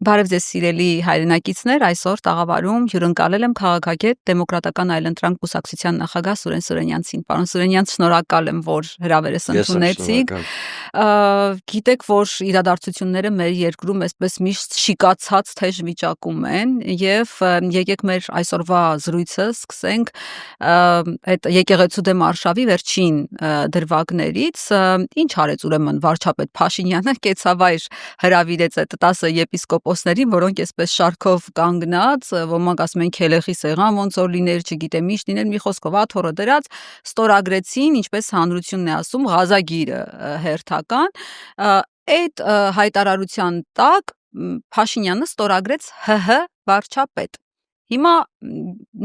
Բարև ձեզ սիրելի հայրենակիցներ, այսօր տաղավարում հյուրընկալել եմ քաղաքագետ Դեմոկրատական այլընտրանք կուսակցության նախագահ Սուրեն Սուրենյանցին։ Պարոն Սուրենյանց, շնորհակալ եմ, որ հրավերս ընդունեցիք։ Գիտեք, որ իրադարձությունները մեր երկրում այսպես միշտ շիկացած թեժ վիճակում են, եւ եկեք մեր այսօրվա զրույցը սկսենք այդ եկեղեցու դեմ արշավի վերջին դրվագներից։ Ինչ արեց ուրեմն վարչապետ Փաշինյանը, կեցավայր հրավիրեց այդ 10 եպիսկոպոսներին, որոնք այսպես շարքով կանգնած, ոմանք ասում են քելեխի սեղան ոնց որ լիներ, չգիտեմ ինչ լիներ, մի խոսքով աթոռը դրած, ստորագրեցին, ինչպես հանրությունն է ասում, ղազագիրը հերթական, այդ հայտարարության տակ Փաշինյանը ստորագրեց ՀՀ վարչապետ։ Հիմա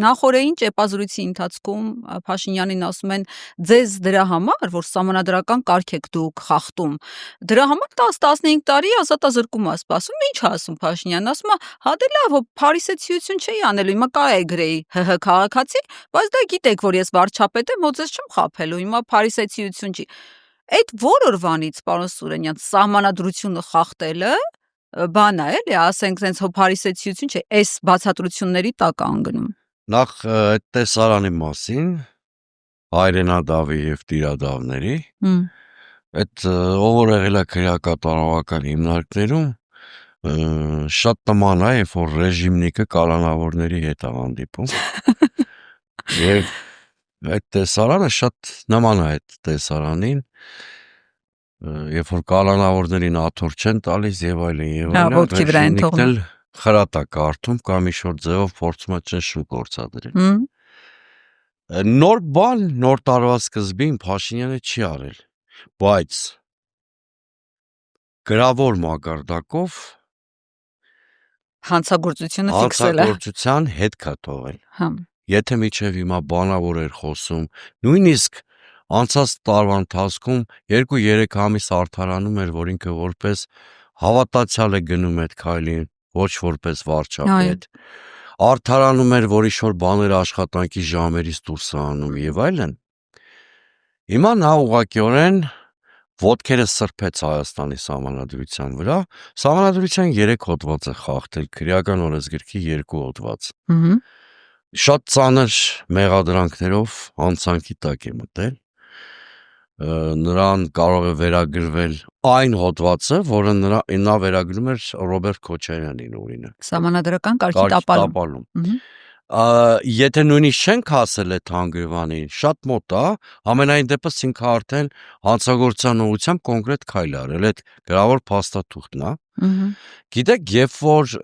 նախորդին ճեպազրույցի ընթացքում Փաշինյանին ասում են ձեզ դրա համար, որ սահմանադրական կարգ եք դուք խախտում, դրա համար 10-15 տարի ազատազրկում է սպասում, ինչ ասում Փաշինյանն, ասում է, հա դե լավ, փարիսեցիություն չէի անելու, հիմա կա է գրեի ՀՀ քաղաքացի, բայց դա գիտեք, որ ես վարչապետ եմ, ոձես չեմ խաբելու, հիմա փարիսեցիություն չի։ Այդ որ օրվանից, պարոն Սուրենյան, սահմանադրությունը խախտելը բան է, էլի, ասենք sense փարիսեցիություն չէ, այս բացատրությունների տակ անգնում։ Նախ այդ տեսարանի մասին հայրենադավի եւ տիրադավների այդ ով որ եղել է քրեակատարողական հիմնարկներում շատ նման է, երբ որ ռեժիմնիկը կալանավորների հետ է հանդիպում եւ այդ տեսարանը շատ նման է այդ տեսարանին, երբ որ կալանավորներին աթոռ չեն տալիս եւ այլն, ռեժիմնիկն էլ խրատ է կարդում կամ ինչ-որ ձևով փորձում է ճնշում գործադրել։ Նոր բան, նոր տարվա սկզբին Փաշինյանը չի արել, բայց գրավոր մակարդակով հանցագործությունը ֆիքսել է։ Հանցագործության հետք է թողել։ Եթե միջև հիմա բանավոր էր խոսում, նույնիսկ անցած տարվա ընթացքում 2-3 ամիս արդարանում էր, որ ինքը որպես հավատացյալ է գնում այդ քայլին, ոչ որպես վարչապետ։ Արդարանում էր, որ ինչ-որ բաներ աշխատանքի ժամերից դուրս է անում եւ այլն։ Հիմա նա ուղղակիորեն ոտքերը սրբեց Հայաստանի սահմանադրության վրա, սահմանադրության 3 հոդված է խախտել, քրեական օրենսգրքի 2 հոդված։ Շատ ծանր մեղադրանքներով հանցանքի տակ է մտել։ Նրան կարող է վերագրվել այն հոդվածը, որը նա վերագրում էր Ռոբերտ Քոչարյանին օրինակ։ Սահմանադրական կարգի տապալում։ Եթե նույնիսկ չենք հասել այդ հանգրվանին, շատ մոտ է, ամենայն դեպս ինքը արդեն հանցագործության ուղղությամբ կոնկրետ քայլ արել, այդ գրավոր փաստաթուղթն է։ Գիտեք, երբ որ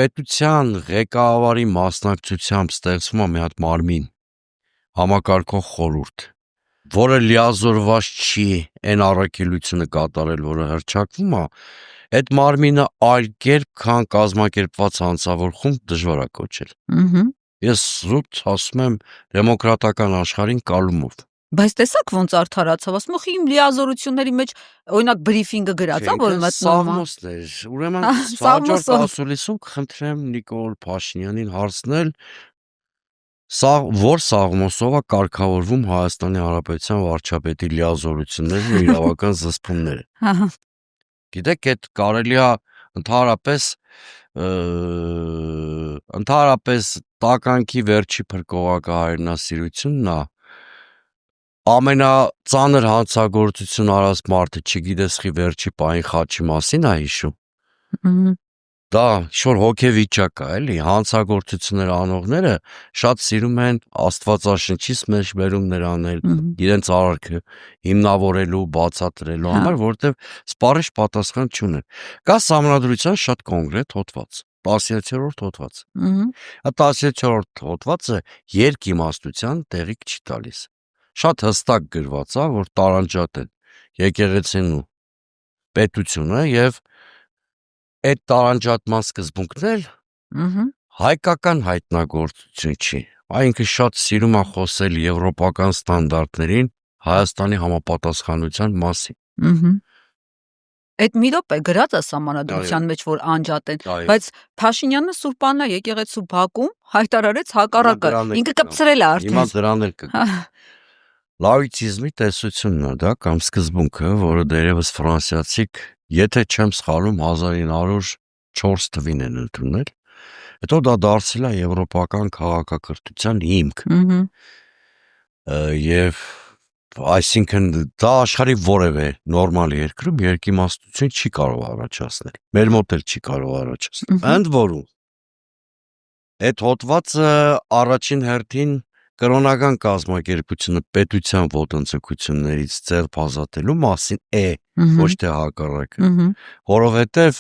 պետության ղեկավարի մասնակցությամբ ստեղծվում է մի հատ մարմին, համակարգող խորհուրդ, որը լիազորված չի այն առաքելությունը կատարել, որը հռչակվում է, այդ մարմինը այլ կերպ, քան կազմակերպված հանցավոր խումբ դժվար է կոչել։ Ես զուտ ասում եմ դեմոկրատական աշխարհին կալումով։ Բայց տեսակ ոնց արդարացավ, ասում եմ, իմ լիազորությունների մեջ օրինակ բրիֆինգը գրած է, որ մտնում է։ Սաղմոսներ, ուրեմն հաջորդ ասուլիսում կխնդրեմ Նիկոլ Փաշինյանին հարցնել, որ սաղմոսով է կարգավորվում Հայաստանի Հանրապետության վարչապետի լիազորություններն ու իրավական զսպումները։ Գիտեք, այդ կարելի է ընդհանրապես տականքի վերջի փրկողակը հայրենասիրությունն է, ամենածանր հանցագործություն արած մարդը չգիտես խի վերջի պահին խաչի մասին է հիշում։ Դա շոր հոգեվիճակ է, էլի, հանցագործություններ անողները շատ սիրում են Աստվածաշնչից մեջ բերումներ անել, իրենց արարքը հիմնավորելու, բացատրելու համար, որտեղ սպառիչ պատասխան չունեն։ Կա սահմանադրության շատ կոնկրետ հոդված, 17-րդ հոդված։ Այդ 17-րդ հոդվածը երկիմաստության տեղիք չի տալիս։ Շատ հստակ գրված է, որ տարանջատ են եկեղեցին ու պետությունը եւ այդ տարանջատման սկզբունքն էլ հայկական հայտնագործություն չի։ Այնքը շատ սիրում է խոսել եվրոպական ստանդարտներին Հայաստանի համապատասխանության մասին։ Այդ մի րոպե գրած է սահմանադրության մեջ, որ անջատ են, բայց Փաշինյանը Սուրբանա եկեղեցու բակում հայտարարեց հակառակը, ինքը կպցրել է արդեն։ Հիմա դրան էլ կգա։ Լաիցիզմի տեսությունն է դա կամ սկզբունքը, որը դերևս ֆրանսիացիք, եթե չեմ սխալում, 2004 թվին են ընդունել, հետո դա դարձել է եվրոպական քաղաքակրթության հիմք։ Եվ այսինքն դա աշխարհի որևէ նորմալ երկրում երկիմաստություն չի կարող առաջացնել։ Մեր մոտ էլ չի կարող առաջացնել։ Ընդ որում այդ հոդվածը առաջին հերթին կրոնական կազմակերպությունը պետության ոտնձգություններից ձերբազատելու մասին է, ոչ թե հակառակը, որովհետև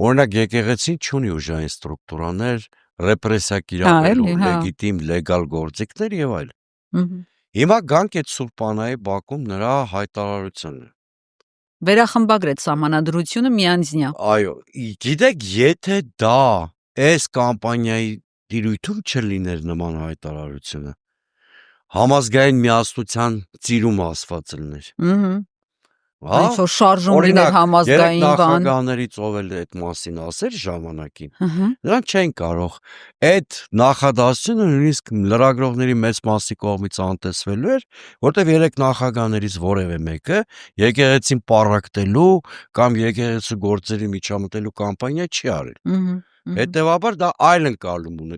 օրինակ եկեղեցին չունի ուժային ստրուկտուրաներ, ռեպրեսիա կիրառելու լեգիտիմ լեգալ գործիքներ եւ այլն։ Հիմա գանք այդ Սուրբանայի բակում նրա հայտարարությունը։ Վերախմբագրեց սահմանադրությունը միանձնյա։ Այո, գիտեք, եթե դա այս կամպանիայի դիրույթում չլիներ նման հայտարարությունը, համազգային միասնության ծիրում ասված լիներ։ Ինչ որ շարժում լիներ համազգային բան։ Նախագահներից ով էլ այդ մասին ասեր ժամանակին, նրանք չեն կարող այդ նախադասությունը նույնիսկ լրագրողների մեծ մասի կողմից անտեսվելու էր, որտեղ երեք նախագահներից որևէ մեկը եկեղեցին պառակտելու կամ եկեղեցու գործերի միջամտելու կամպանիա չի արել։ Հետևաբար դա այլ ընկալում ունի։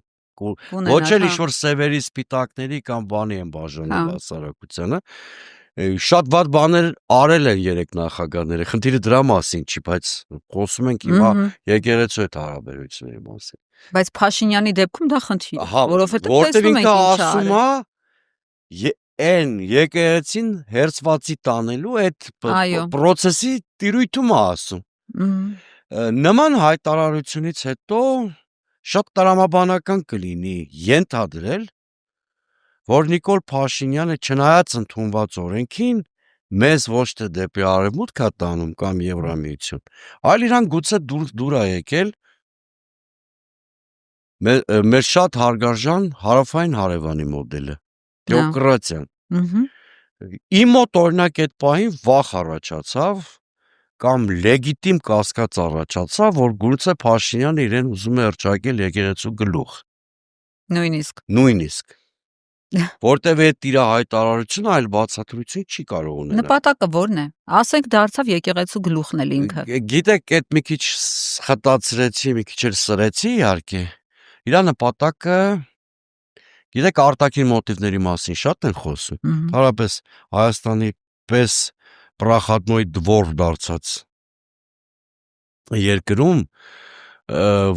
Ոչ էլ ինչ-որ սևերի սպիտակների կամ բանի են բաժանել հասարակությանը։ Շատ վատ բաներ արել են երեք նախագահները, խնդիրը դրա մասին չի, բայց խոսում ենք հիմա եկեղեցու հետ հարաբերությունների մասին։ Բայց Փաշինյանի դեպքում դա խնդիր է, որովհետև տեսնում ենք ինչ ասում է, այն եկեղեցին հերցվածի տանելու այդ process-ի տիրույթում է ասում։ Նման հայտարարությունից հետո շատ տրամաբանական կլինի ենթադրել, որ Նիկոլ Փաշինյանը չնայած ընդունված օրենքին մեզ ոչ թե դեպի արևմուտք է տանում կամ Եվրամիություն, այլ իրան գուցե դուր է եկել մեր շատ հարգարժան հարավային հարևանի մոդելը, թեոկրատիան։ Իմ մոտ օրինակ այդ պահին վախ առաջացավ կամ լեգիտիմ կասկած առաջացավ, որ գուցե Փաշինյանը իրեն ուզում է հռչակել եկեղեցու գլուխ։ Նույնիսկ։ Որտեւ այդ իր հայտարարությունը այլ բացատրություն չի կարող ունենալ։ Նպատակը ո՞րն է։ Ասենք դարձավ եկեղեցու գլուխն էլ ինքը։ Գիտեք, այդ մի քիչ խտացրեցի, մի քիչ էլ սրեցի իհարկե։ Իր նպատակը, գիտեք, արտաքին մոտիվների մասին շատ են խոսում։ Ընդհանրապես Հայաստանի պես պրախատնոյ դվոր դարձած երկրում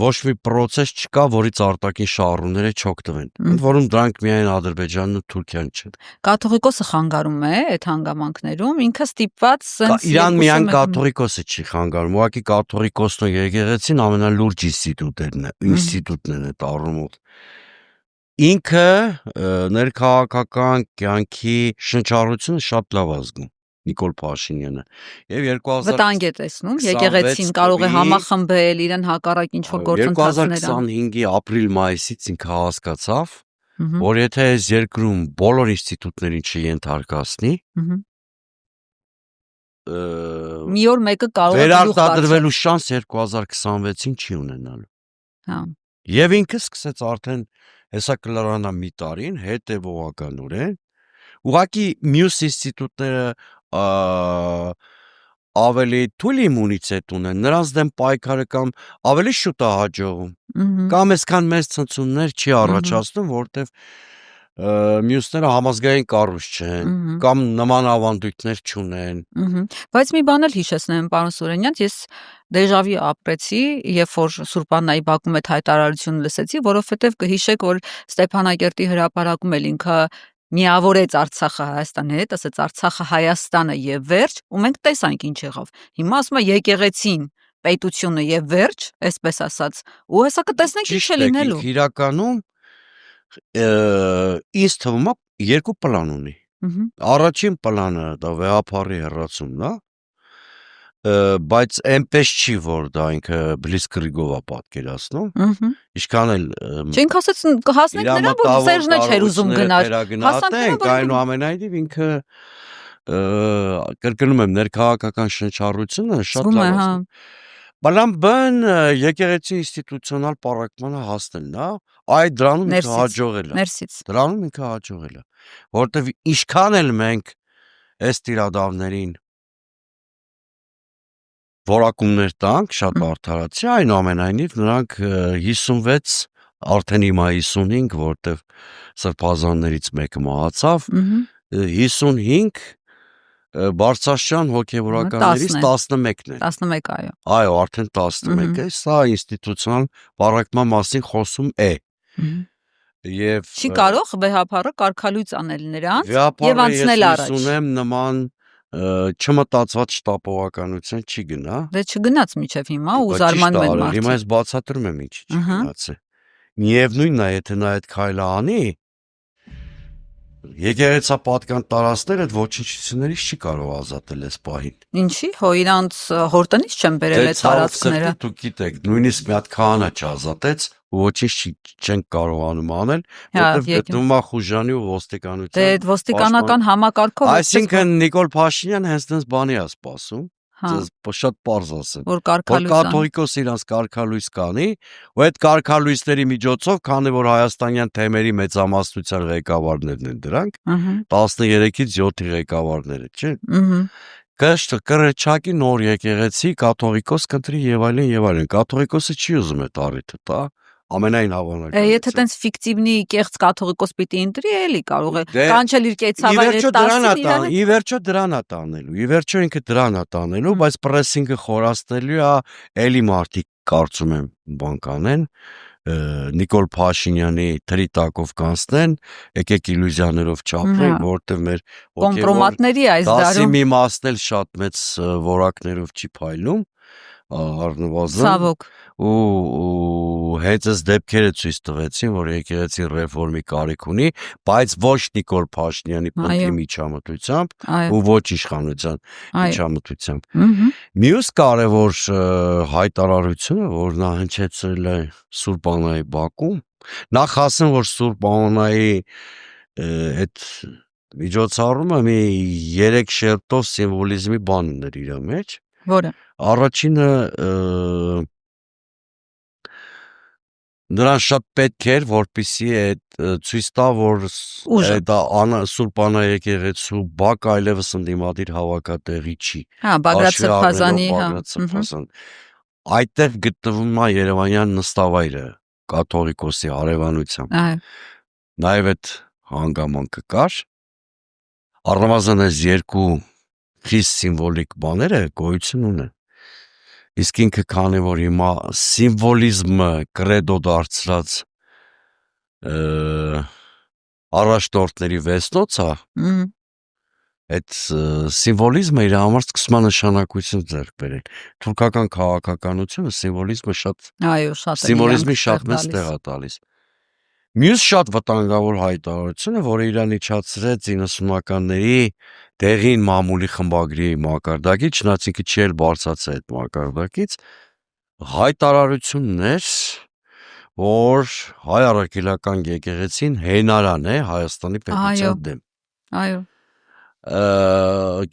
ոչ մի process չկա, որից արտաքին շահառուները չօգտվեն։ Ընդ որում դրանք միայն Ադրբեջանն ու Թուրքիան չեն։ Կաթողիկոսը խանգարում է այդ հանգամանքներում, ինքը ստիպված սենց Իրան միայն կաթողիկոսը չի խանգարում, ուղղակի կաթողիկոսն ու եկեղեցին ամենալուրջ ինստիտուտն են այդ առումով։ Ինքը ներքաղաքական կյանքի շնչառությունը շատ լավ ազգում Նիկոլ Փաշինյանը եւ 2000 վտանգ է տեսնում եկեղեցին կարող է համախմբել իրեն հակառակ ինչ որ գործընթացներ 2025-ի ապրիլ-մայիսից ինքը հասկացավ, որ եթե այս երկրում բոլոր ինստիտուտներին չենթարկացնի, մի օր մեկը կարող է վերարտադրվելու շանս 2026-ին չի ունենալու։ Հա։ Եվ ինքը սկսեց արդեն հեսա կլարանա մի տարին հետևողականորեն, ուղղակի մյուս ինստիտուտները ավելի թույլ իմունիտետ ունեն, նրանց դեմ պայքարը կամ ավելի շուտ է հաջողում, կամ այսքան մեծ ցնցումներ չի առաջացնում, որտեվ մյուսները համազգային կառույց չեն, կամ նման ավանդույթներ չունեն։ Բայց մի բան էլ հիշեցնեմ, պարոն Սուրենյան, ես դեժավի ապրեցի, երբ որ Սուրբանայի բակում այդ հայտարարությունը լսեցի, որովհետև կհիշեք, որ Ստեփանակերտի հրապարակում էլ ինքը միավորեց Արցախը Հայաստանի հետ, ասեց Արցախը Հայաստանը եւ վերջ, ու մենք տեսանք ինչ եղավ։ Հիմա ասում է եկեղեցին, պետությունը եւ վերջ, այսպես ասած, ու հեսա կտեսնենք ինչ է լինելու։ Իրականում ինձ թվում է երկու պլան ունի։ Առաջին պլանը դա վեհապարի հեռացումն է, բայց այնպես չի, որ դա ինքը բլիցկրիգով է պատկերացնում։ Ինչքան էլ Չենք ասած կհասնենք նրան, որ Սերժն է չէր ուզում գնալ։ Հասանք այնուամենայնիվ ինքը կրկնում եմ ներքաղաքական շնչառությունը շատ լավ է։ Բալամ բան եկեղեցի ինստիտուցիոնալ պառակտմանը հասնելն է, այդ դրանում ինքը հաջողել է։ Դրանում ինքը հաջողել է, որտեվ ինչքան էլ մենք այս տիրադավներին որակումներ տանք, շատ արդարացի, այնուամենայնիվ նրանք 56, արդեն հիմա 55, որտեվ սրբազաններից մեկը մահացավ, 55 Բարձրաշան հոգևորականներից 11-ն է։ 11, այո։ Այո, արդեն 11 է, սա ինստիտուցիոնալ պարակման մասին խոսում է։ Եվ չի կարող վեհապարը կարգալույծ անել նրանց եւ անցնել առաջ։ Ես ունեմ նման չմտածված շտապողականության չի գնա։ Դե չգնաց միջև հիմա ու զարմանում են մարդիկ։ Հիմա ես բացատրում եմ ինչի չգնաց է։ Միևնույնն է, եթե նա այդ քայլը անի, եկեղեցապատկան տարածքները այդ ոչնչություններից չի կարող ազատել այս պահին։ Ինչի՞, հո իրանց հորտնից չեն բերել այդ տարածքները։ Դու գիտեք, նույնիսկ մի հատ քահանա չազատեց, ոչինչ չեն կարողանում անել, որտեղ գտնվում է Խուժանի ու ոստիկանության։ Դե ոստիկանական համակարգով։ Այսինքն Նիկոլ Փաշինյանը հենց դες բանի է սպասում։ Ձեզ շատ պարզ ասեմ, որ կաթողիկոս իրանց կարգալույս կանի, ու այդ կարգալույսների միջոցով, քանի որ հայաստանյան թեմերի մեծամասնության ղեկավարներն են դրանք, 13-ից 7-ի ղեկավարները, չէ՞։ Կրճակի նոր եկեղեցի կաթողիկոս կընտրի եւ այլն եւ այլն։ Կաթողիկոսը չի ուզում այդ առիթը տա, ամենայն հավանական։ Եթե տենց ֆիկտիվնի կեղծ կաթողիկոս պիտի ընտրի, էլի կարող է կանչել իր կեցավայրը 10-ին։ Ի վերջո դրան է տանելու, ի վերջո ինքը դրան է տանելու, բայց պրեսինգը խորացնելու է, էլի մարդիկ կարծում եմ բան կանեն, Նիկոլ Փաշինյանի թրիտակով կանցնեն, եկեք իլյուզիաներով չապրենք, որտեղ մեր կոմպրոմատների այս դարում դասի մի մասն էլ շատ մեծ որակներով չի փայլում, առնվազն ցավոք ու հենց այս դեպքերը ցույց տվեցին, որ եկեղեցի ռեֆորմի կարիք ունի, բայց ոչ Նիկոլ Փաշինյանի փնտրի միջամտությամբ ու ոչ իշխանության միջամտությամբ։ Մյուս կարևոր հայտարարությունը, որ նա հնչեցրել է Սուրբ Աննայի բակում, նախ ասեմ, որ Սուրբ Աննայի այդ միջոցառումը մի 3 շերտով սիմվոլիզմի բան ուներ իր մեջ։ Որը Առաջինը նրան շատ պետք էր, որպեսզի այդ ցույց տա, որ դա Սուրբ Աննա եկեղեցու բակ այլևս ընդդիմադիր հավաքատեղի չի։ Բագրատ Սրբազանի, Այդտեղ գտնվում է Երևանյան նստավայրը կաթողիկոսի հարևանությամբ։ Նաև այդ հանգամանքը կար։ Առնվազն այս երկու խիստ սիմվոլիկ բաները գոյություն ունեն։ Իսկ ինքը քանի որ հիմա սիմվոլիզմը կրեդո դարձրած առաջնորդների վեստոց է, այդ սիմվոլիզմը իր համար սկսում է նշանակություն ձեռք բերել։ Թուրքական քաղաքականությունը սիմվոլիզմը սիմվոլիզմի շատ մեծ տեղ է տալիս։ Մյուս շատ վտանգավոր հայտարարությունը, որը իրան իջացրեց 90-ականների դեղին մամուլի խմբագրի մակարդակից, չնայած ինքը չի էլ բարձրացել այդ մակարդակից, հայտարարությունն էր, որ հայ առաքելական եկեղեցին հենարան է Հայաստանի պետության դեմ։ Այո։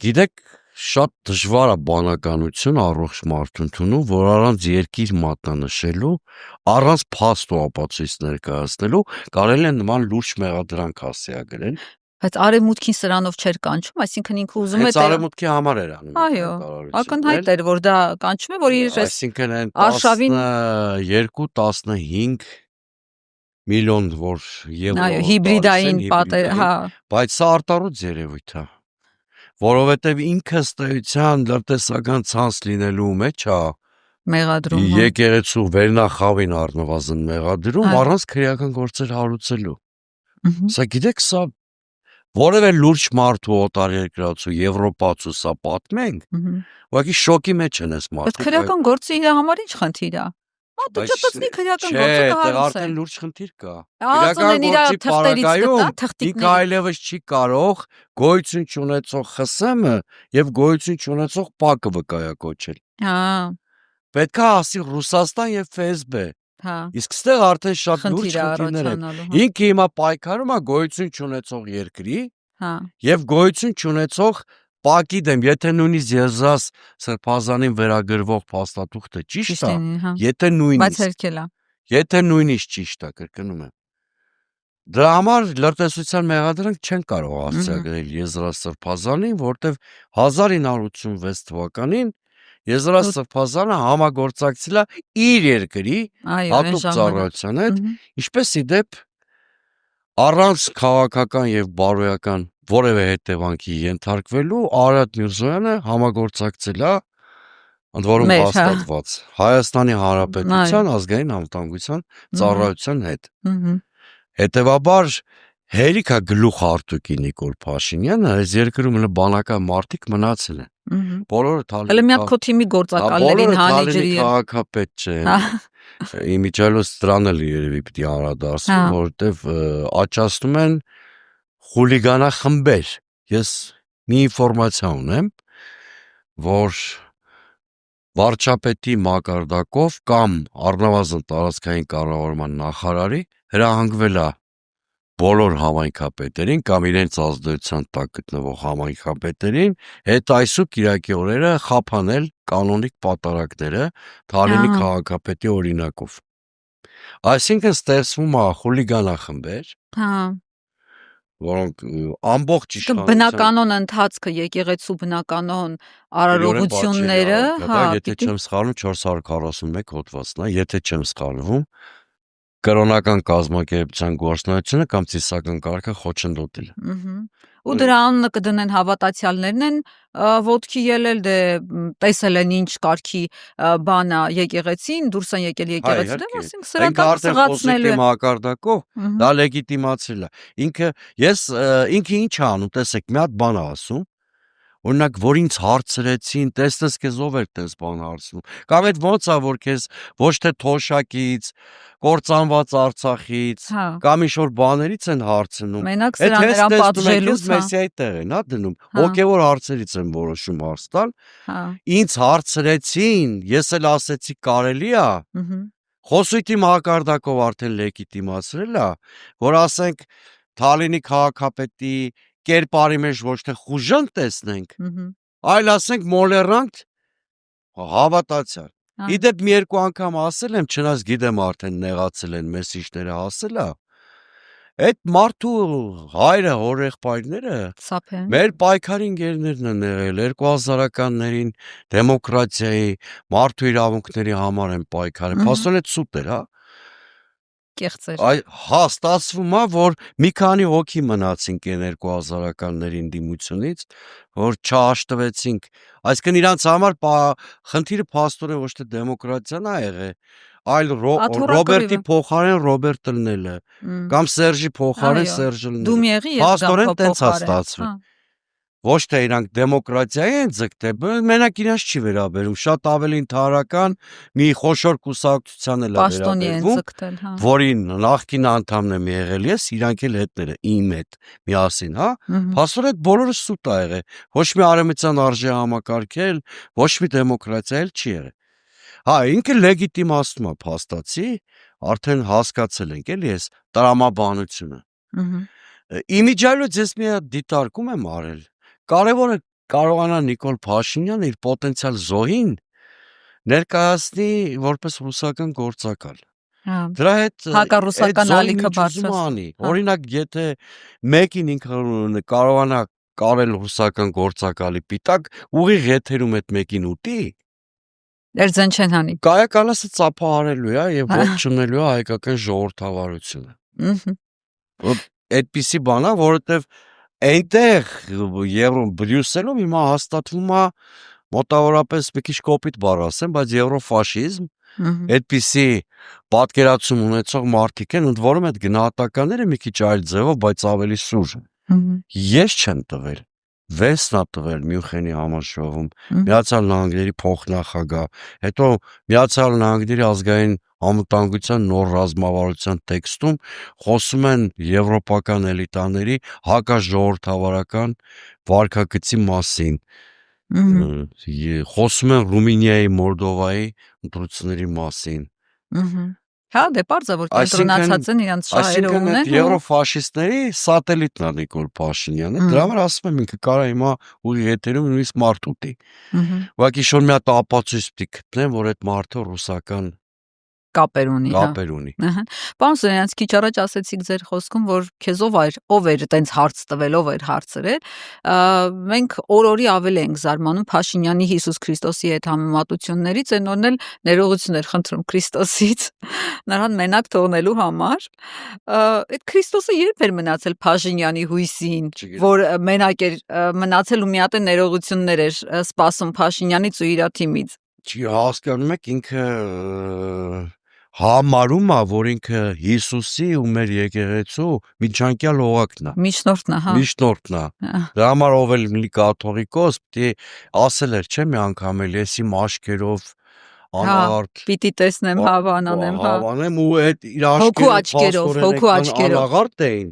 Գիտեք, շատ դժվար է բանականություն առողջ մարդու ընդունում, որ առանց երկիր մատնանշելու, առանց փաստ ու ապացույց ներկայացնելու կարելի է նման լուրջ մեղադրանք հասցեագրել։ Բայց արևմուտքին սրանով չէր կանչում, այսինքն ինքը ուզում է արևմուտքի համար էր անում։ Այո, ակնհայտ էր, որ դա կանչում է, որ իր այսինքն արշավին 2-15 միլիոն որ եվրո։ Այո, հիբրիդային պատեր, հա։ Բայց սա արտառոց երևույթ է։ Որովհետև ինքը ըստ էության լրտեսական ցանց լինելու մեջ է մեղադրում եկեղեցու վերնախավին առնվազն մեղադրում առանց քրեական գործեր հարուցելու։ Սա գիտեք, սա որևէ լուրջ մարդ ու օտարերկրացու եվրոպացու սա պատմենք, ուղղակի շոկի մեջ են այս մարդիկ։ Բայց քրեական գործը իր համար ինչ խնդիր է։ Դու չտեսնի քրեական գործը կհարուցել։ Արդեն լուրջ խնդիր կա։ Քրեական գործի պարագայում ինքը այլևս չի կարող գոյություն չունեցող ԽՍՀՄ եւ գոյություն չունեցող ՊԱԿ-ը վկայակոչել։ Պետք է ասի Ռուսաստան եւ ՖՍԲ։ Իսկ ստեղ արդեն շատ լուրջ խնդիրներ են։ Ինքը հիմա պայքարում է գոյություն չունեցող երկրի եւ գոյություն չունեցող ՊԱԿ-ի դեմ, եթե նույնիսկ Եզրաս Սրբազանին վերագրվող փաստաթուղթը ճիշտ է, եթե նույնիսկ ճիշտ է, կրկնում եմ։ Դրա համար լրտեսության մեղադրանք չեն կարող հասցեագրել Եզրաս Սրբազանին, որտեվ 1986 թվականին Եզրափ Սրբազանը համագործակցել է իր երկրի հատուկ ծառայության հետ, ինչպես իդեպ առանց քաղաքական եւ բարոյական որևէ հետևանքի ենթարկվելու Արարատ Միրզոյանը համագործակցել է ընդ որում հաստատված Հայաստանի Հանրապետության ազգային անվտանգության ծառայության հետ։ Հետևաբար հերիք է գլուխ արտուկի Նիկոլ Փաշինյանը, այս երկրում բանական մարդիկ մնացել են։ Բոլորը Հələ մի հատ քո թիմի գործակալներին հանի քաղաքապետ չեն։ Իմիջիալոց դրան էլ երևի պիտի անդրադառնան, որովհետև աճացնում են խուլիգանախմբեր։ Ես մի ինֆորմացիա ունեմ, որ վարչապետի մակարդակով կամ առնվազն տարածքային կառավարման նախարարի հրահանգվել է բոլոր համայնքապետերին կամ իրենց ազդեցության տակ գտնվող համայնքապետերին հետ այսու կիրակի օրերը խափանել կանոնիկ պատարակները Թալինի քաղաքապետի օրինակով։ Այսինքն ստեղծվում է խուլիգանախմբեր, որոնք ամբողջ իշխանության բնականոն ընթացքը եկեղեցու բնականոն արարողությունները, եթե չեմ սխալվում 441 հոդվածն է, եթե չեմ սխալվում, կրոնական կազմակերպության գործունեությունը կամ ծիսական կարգը խոչընդոտել։ Ու դրա անունը կդնեն հավատացյալներն են ոտքի ելել, դե տեսել են ինչ կարգի բան է եկեղեցին, դուրս են եկել եկեղեցիից, ասենք սրանք սղացնել են մակարդակով, դա լեգիտիմացրել է։ Ինքը ինչ է անում, տեսեք, մի հատ բան է ասում, օրինակ, որ ինձ հարցրեցին, տեսնես քեզ ով էր տես բան հարցնում։ Կամ այդ ոնց է, որ քեզ ոչ թե Թոշակից, կործանված Արցախից, կամ ինչ-որ բաներից են հարցնում։ Մենակ սրաներան պատժելուց մեսիայի տեղ են, դնում։ Հոգևոր հարցերից են որոշում հարց տալ։ Ինձ հարցրեցին, ես էլ ասեցի կարելի է։ Խոսույթի մակարդակով արդեն լեգիտիմացրել է, որ ասենք Թալինի քաղաքապետի կերպարի մեջ ոչ թե խուժան տեսնենք, այլ ասենք մոլերանք հավատացյալ։ Իդեպ մի երկու անգամ ասել եմ, չնայած գիտեմ արդեն նեղացել են մեսիջները հասել է, այդ մարդու հայրը, հորեղբայրները մեր պայքարի ընկերներն են եղել 2000-ականներին դեմոկրատիայի, մարդու իրավունքների համար են պայքարել, փաստորեն ցույց էր, կեղծեր։ Ստացվում է, որ մի քանի հոգի մնացինք այն 2000-ականներին դիմությունից, որ չհաշտվեցինք, այսինքն իրանց համար խնդիրը փաստորեն ոչ թե դեմոկրատիան է եղել, այլ Ռոբերտի փոխարեն Ռոբերտ լնելը, կամ Սերժի փոխարեն Սերժ լնելը։ Փաստորեն տենց է ստացվել։ Ոչ թե իրանք դեմոկրատիայի են ձգտել, մենակ իրանց չի վերաբերում, շատ ավելի ընդհանրական մի խոշոր կուսակցության էլ է վերաբերվում, որին նախկին անդամն եմ եղել ես, իրանք էլ հետները իմ հետ միասին, փաստորեն բոլորը սուտ ա եղել, ոչ մի արևմտյան արժե համակարգել, ոչ մի դեմոկրատիա էլ չի եղել։ Ինքը լեգիտիմացնում է փաստացի, արդեն հասկացել ենք էլի ես տրամաբանությունը։ Իմիջիալոց ես մի հատ դիտարկում եմ արել։ Կարևորը կարողանա Նիկոլ Փաշինյանը իր պոտենցիալ զոհին ներկայացնի որպես ռուսական գործակալ։ Դրա հետ հակառուսական ալիքը բարձրացնի։ Օրինակ, եթե մեկին ինքը կարողանա կարել ռուսական գործակալի պիտակ, ուղիղ եթերում այդ մեկին ուտի, Դերձեն չեն հանի։ Կայականասը ծափահարելու է եւ ոչ չունելու է հայկական ժողովրդավարությունը։ Այդպիսի բան է, որովհետեւ այնտեղ Բրյուսելում հիմա հաստատվում է մոտավորապես մի քիչ կոպիտ բառ ասեմ, բայց եվրոֆաշիզմ, այդպիսի պատկերացում ունեցող մարդիկ են, ընդ որում այդ գնահատականները մի քիչ այլ ձևով, բայց ավելի սուր։ Ես չեմ տվել 6-ն է տվել Մյունխենի համաժողովում, Միացյալ Նահանգների փոխնախագահ, հետո Միացյալ Նահանգների ազգային անվտանգության նոր ռազմավարության տեքստում խոսում են եվրոպական էլիտաների հակաժողովրդավարական վարքագծի մասին, խոսում են Ռումինիայի, Մոլդովայի ընտրությունների մասին։ Դե պարզ է, որ կենտրոնացած են իրանց շահերը ունեն։ Այսինքն եվրոֆաշիստների սատելիտն է Նիկոլ Փաշինյանը, դրա համար ասում եմ ինքը կարա հիմա ուղիղ եթերում նույնիսկ մարդ ուտի։ Ուղղակի շոր մի հատ ապացույց պիտի գտնեն, որ այդ մարդը ռուսական կապեր ունի։ Պարոն Սուրենյանց, քիչ առաջ ասեցիք ձեր խոսքում, որ քեզ ով էր այտենց հարց տվել, ով էր հարցրել։ Մենք օր-օրի ավելի ենք զարմանում Փաշինյանի Հիսուս Քրիստոսի հետ համեմատություններից, այն օրն էլ ներողություններ խնդրում Քրիստոսից, նրան մենակ թողնելու համար։ Այդ Քրիստոսը երբ էր մնացել Փաշինյանի հույսին, որ մենակ էր մնացել ու մի հատ ներողություններ էր սպասում Փաշինյանից ու իր թիմից։ Չի հասկանում եք, ինքը համարում է, որ ինքը Հիսուսի ու մեր եկեղեցու միջանկյալ օղակն է։ Միջնորդն է, հա։ Միջնորդն է։ Դրա համար ով էլ լինի կաթողիկոս, պիտի ասել էր, չէ՞, մի անգամ էլ ես իմ աշկերով անաղարտ պիտի տեսնեմ, հավանեմ ու այդ իր աշկերով, հոգու աչքերով անաղարտ էին,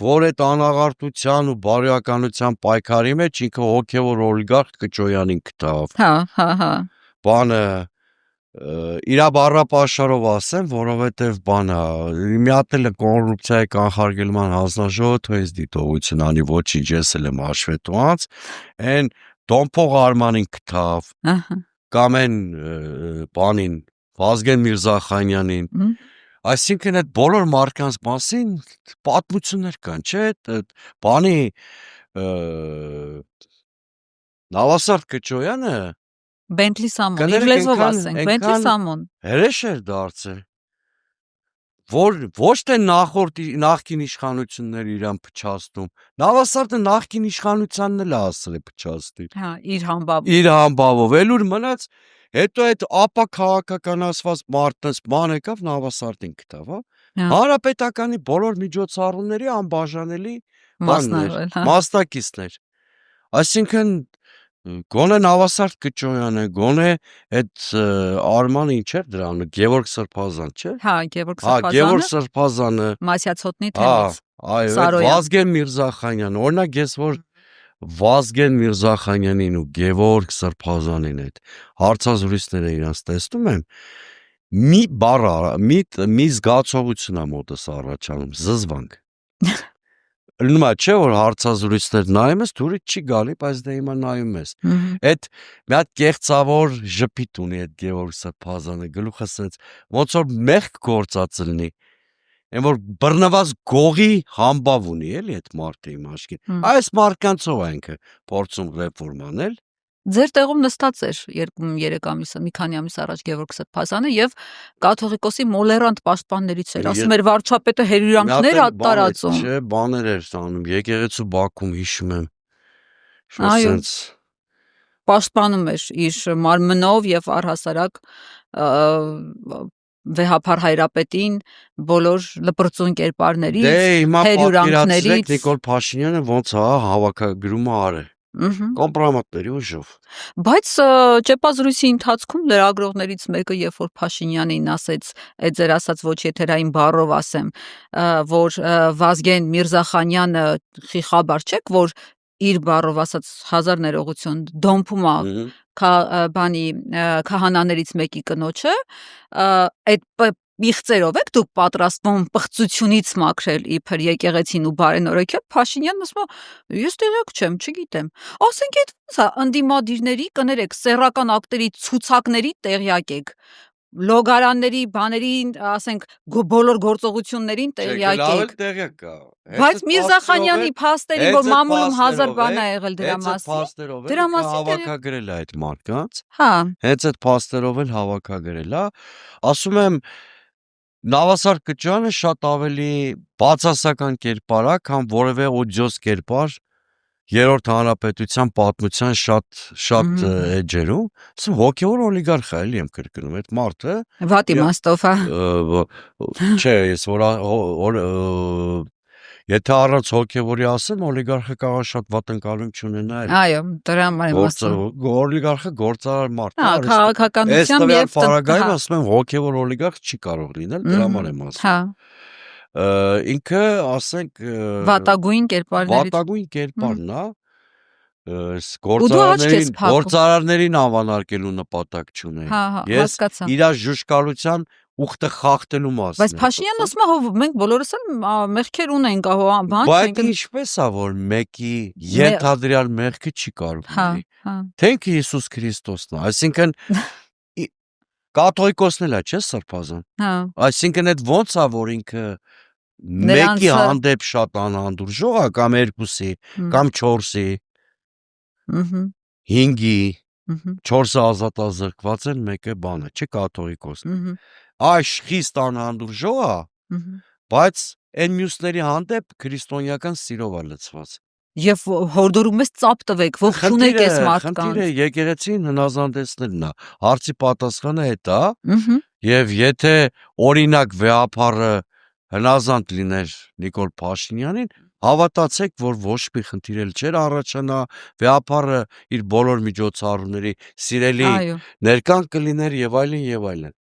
որ այդ անաղարտության ու բարոյականության պայքարի մեջ ինքը հոգևոր օլիգարխ Կճոյանին գտավ։ Հա։ Բանը իրա բառապաշարով ասեմ, որովհետև բանը մի հատ էլ կոռուպցիայի կանխարգելման հանձնաժողովը թույց դիտողություն անի, ոչինչ ես էլ եմ հաշվետու անց, այն Դոմփող Արմանին գտավ, կամ այն բանին Վազգեն Միրզախանյանին, այսինքն այդ բոլոր մարդկանց մասին պատմություններ կան, չէ՞, բանի Նավասարդ Կճոյանը Բենթլի Սամոն, իր լեզվով ասենք, Բենթլի Սամոն։ Հրեշ էր դարձել, որ ոչ թե նախկին իշխանությունները իրան փչացնում, Նավասարդը նախկին իշխանությանն էլ ասել է փչացնի։ Հա, իր համբավով։ Իր համբավով, ելուր մնաց, հետո այդ ապա քաղաքականացված մարդնց ման եկավ Նավասարդին գտավ, հա։ Հանրապետականի բոլոր միջոցառումների անբաժանելի մասնակիցներ։ Այսինքն գոնե Նավասարդ Կճոյանը, գոնե այդ Արմանը ինչ էր դրան, Գևորգ Սրբազան, չէ՞։ Հա, Գևորգ Սրբազանը։ Գևորգ Սրբազանը։ Մասյացոտնի թեմից։ Այո, Վազգեն Միրզախանյանը, օրինակ ես որ Վազգեն Միրզախանյանին ու Գևորգ Սրբազանին այդ հարցազրույցները իրանց տեսնում եմ, մի զգացողություն է մոտս առաջանում, զզվանք։ Լնումա չէ, որ հարցազրույցներ նայում ես, դուրից չի գալի, բայց դե հիմա նայում ես։ Այդ մի հատ կեղծավոր ժպիտ ունի այդ Գևորգ Սրբազանը, գլուխը սենց, ոնց որ մեղք գործած լինի, այն որ բռնված գողի համբավ ունի, էլի այդ մարդը իմ աչքին։ Այս մարդկանցով է ինքը փորձում ռեֆորմ անել։ Ձեր տեղում նստած էր 2-3 ամիս, մի քանի ամիս առաջ Գևորգ Սրբազանը եւ կաթողիկոսի մոլերանտ պաշտպաններից էր, ասում էր վարչապետը հերյուրանքներ ա տարածում։ Չէ, բաներ էր ստանում, եկեղեցու Բաքում հիշում եմ։ Շոսենց պաշտպանում էր իր մարմնով եւ առհասարակ վեհափար հայրապետին, բոլոր լպրծուն կերպարներից, հերյուրանքներից։ Նիկոլ Փաշինյանը ոնց է հավաքագրում արել։ Կոմպրոմատների ուժով։ Բայց ճեպազրույցի ընթացքում լրագրողներից մեկը, երբ որ Փաշինյանին ասեց, այդ ձեր ասած ոչ եթերային բառով ասեմ, որ Վազգեն Միրզախանյանը խիխաբար չեք, որ իր բառով ասած 1000 ներողություն դոմփում է բանի քահանաներից մեկի կնոջը, այդ Իղծերով եք դուք պատրաստվում պղծությունից մաքրել իբր եկեղեցին ու բարենորոգել։ Փաշինյանն ասում է, ես տեղյակ չեմ, չգիտեմ։ Ասենք այդ ոնց է ընդդիմադիրների, կներեք, սեռական ակտերի ցուցակների տեղյակ եք։ Լոգարանների, բաների, ասենք, բոլոր գործողություններին տեղյակ եք։ Տեղյակ կա։ Բայց Միրզախանյանի փաստերի, որ մամուլում 1000 բան է եղել դրա մասին։ Դրա մասին հավաքագրել է այդ մարդկանց։ Հա։ Հենց այդ փաստերով էլ հավաքագրել է։ Ասում եմ Նավասարդ Կճոյանը շատ ավելի բացասական կերպար է, քան որևէ օդիոս կերպար Երրորդ հանրապետության պատմության շատ էջերում, ասում հոգևոր օլիգարխ է, էլի եմ կրկնում, այդ մարդը վատ իմաստով, հա։ Չէ, ես որ եթե առանց հոգևորի ասեմ, օլիգարխը կարող շատ վատ ընկալում չունենա։ Այո, դրա համար եմ ասում։ Օլիգարխը գործարար մարդ է։ Հա, քաղաքականությամբ եւ պարագայում ասում եմ հոգևոր օլիգարխ չի կարող լինել, դրա համար եմ ասում։ Հա։ Ինքը, ասենք, վատագույն կերպարն է, գործարարներին անվանարկելու նպատակ չունեն։ Ես իր ժուշկալության ուխտը խախտելու մասին։ Բայց Փաշինյանն ասում է, մենք բոլորս էլ մեղքեր ունենք, բան չենք։ Բայց ինչպես է, որ մեկի ենթադրյալ մեղքը չի կարող լինի։ Թենք Հիսուս Քրիստոսն է, այսինքն կաթողիկոսն էլ է, չէ՞ սրբազան։ Հա։ Այսինքն այդ ոնց է, որ ինքը մեկի հանդեպ շատ անհանդուրժող է, կամ երկուսի, կամ 4-ի, 5-ի, 4-ը ազատազրկված են, մեկը բանը, չէ՞ կաթողիկոսն։ Այս խիստ անհանդուրժող է, բայց այն մյուսների հանդեպ քրիստոնեական սիրով է լցված։ Եվ հորդորում ես ծափ տվեք, ողջունեք այս մարդկանց։ Խնդիրը եկեղեցին հնազանդեցնելն է։ Հարցի պատասխանը այդ է։ Եվ եթե օրինակ վեհապարը հնազանդ լիներ Նիկոլ Փաշինյանին, հավատացեք, որ ոչ մի խնդիր էլ չէր առաջանա, վեհապարը իր բոլոր միջոցառումների սիրելի ներկան կլիներ եւ այլն եւ այլն։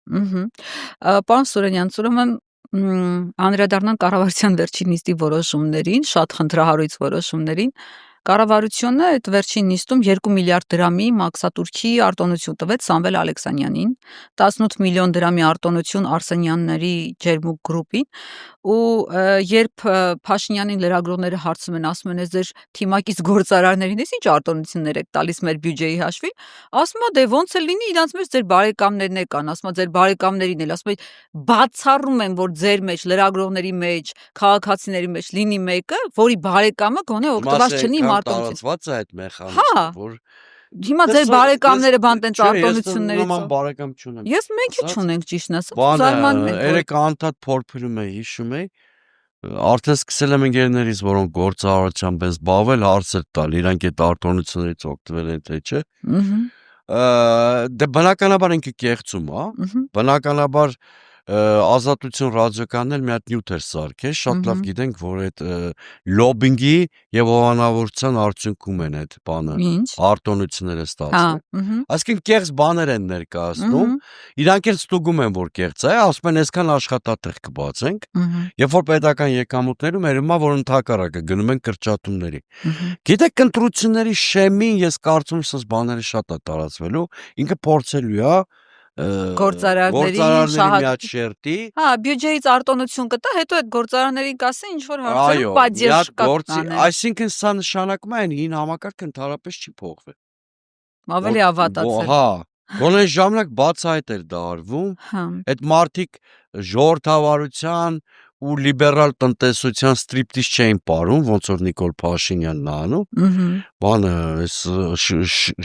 Պարոն Սուրենյան, ուրեմն անդրադառնանք կառավարության վերջին նիստի որոշումներին, շատ խնդրահարույց որոշումներին։ Կառավարությունը այդ վերջին նիստում 2 միլիարդ դրամի մաքսատուրքի արտոնություն տվեց Սամվել Ալեքսանյանին, 18 միլիոն դրամի արտոնություն Արսենյանների ջերմուկ գրուպին, ու երբ Փաշինյանին լրագրողները հարցում են, ասում են, ձեր թիմակից գործարարներին ինչ արտոնություններ եք տալիս մեր բյուջեի հաշվին, ասում է, դե ոնց է լինի, իրանց մեջ ձեր բարեկամներն եք կան, ասում է, ձեր բարեկամներին էլ, ասում է, բացառում եմ, որ ձեր մեջ լրագրողների մեջ, քաղաքացիների մեջ լինի մեկը, որի բարեկամը գոնե օգտված չլինի տարածված է այդ մեխանիզմը, որ հիմա ձեր բարեկամները բան տենց արտոնություններից նման բարեկամ չունեմ։ Ես մենք չունենք ճիշտն ասած, զարմանում ենք։ Երեք անդադ փորփրում էի, հիշում էի, արդեն սկսել եմ ընկերներից, որոնք գործարարությամբ են զբաղվել, հարցեր տալ, իրանք այդ արտոնություններից օգտվել են թե չէ։ Դե բնականաբար ինքը կեղծում է, բնականաբար Ազատություն ռադիոկանն էլ մի հատ նյութ էր սարքել, շատ լավ գիտենք, որ այդ լոբինգի եւ հովանավորության արդյունքում են այդ բանը արտոնությունները ստացվում։ Այսինքն կեղծ բաներ են ներկայացնում, իրանք էլ ստուգում են, որ կեղծ է, ասում են այսքան աշխատատեղ կբացենք, երբ որ պետական եկամուտներում երևում է, որ ընդհակառակը գնում են կրճատումների։ Գիտեք, ընտրությունների շեմին ես կարծում եմ, սա բաները շատ է տարածվելու, ինքը փորձելու է գործարարների շերտի։ Հա, բյուջեից արտոնություն կտա, հետո այդ գործարարներին կասեն ինչ որ հարցերում պատժ կտան։ Այսինքն սա նշանակում է, այն հին համակարգը ընդհանրապես չի փոխվել։ Ավելի ավատացել։ Հա, գոնե ժամանակ բացահայտ էր դա արվում։ Այդ մարդիկ ժողովրդավարության ու լիբերալ տնտեսության ստրիպտիզ չէին ապարում, ոնց որ Նիկոլ Փաշինյանն անում։ Բանը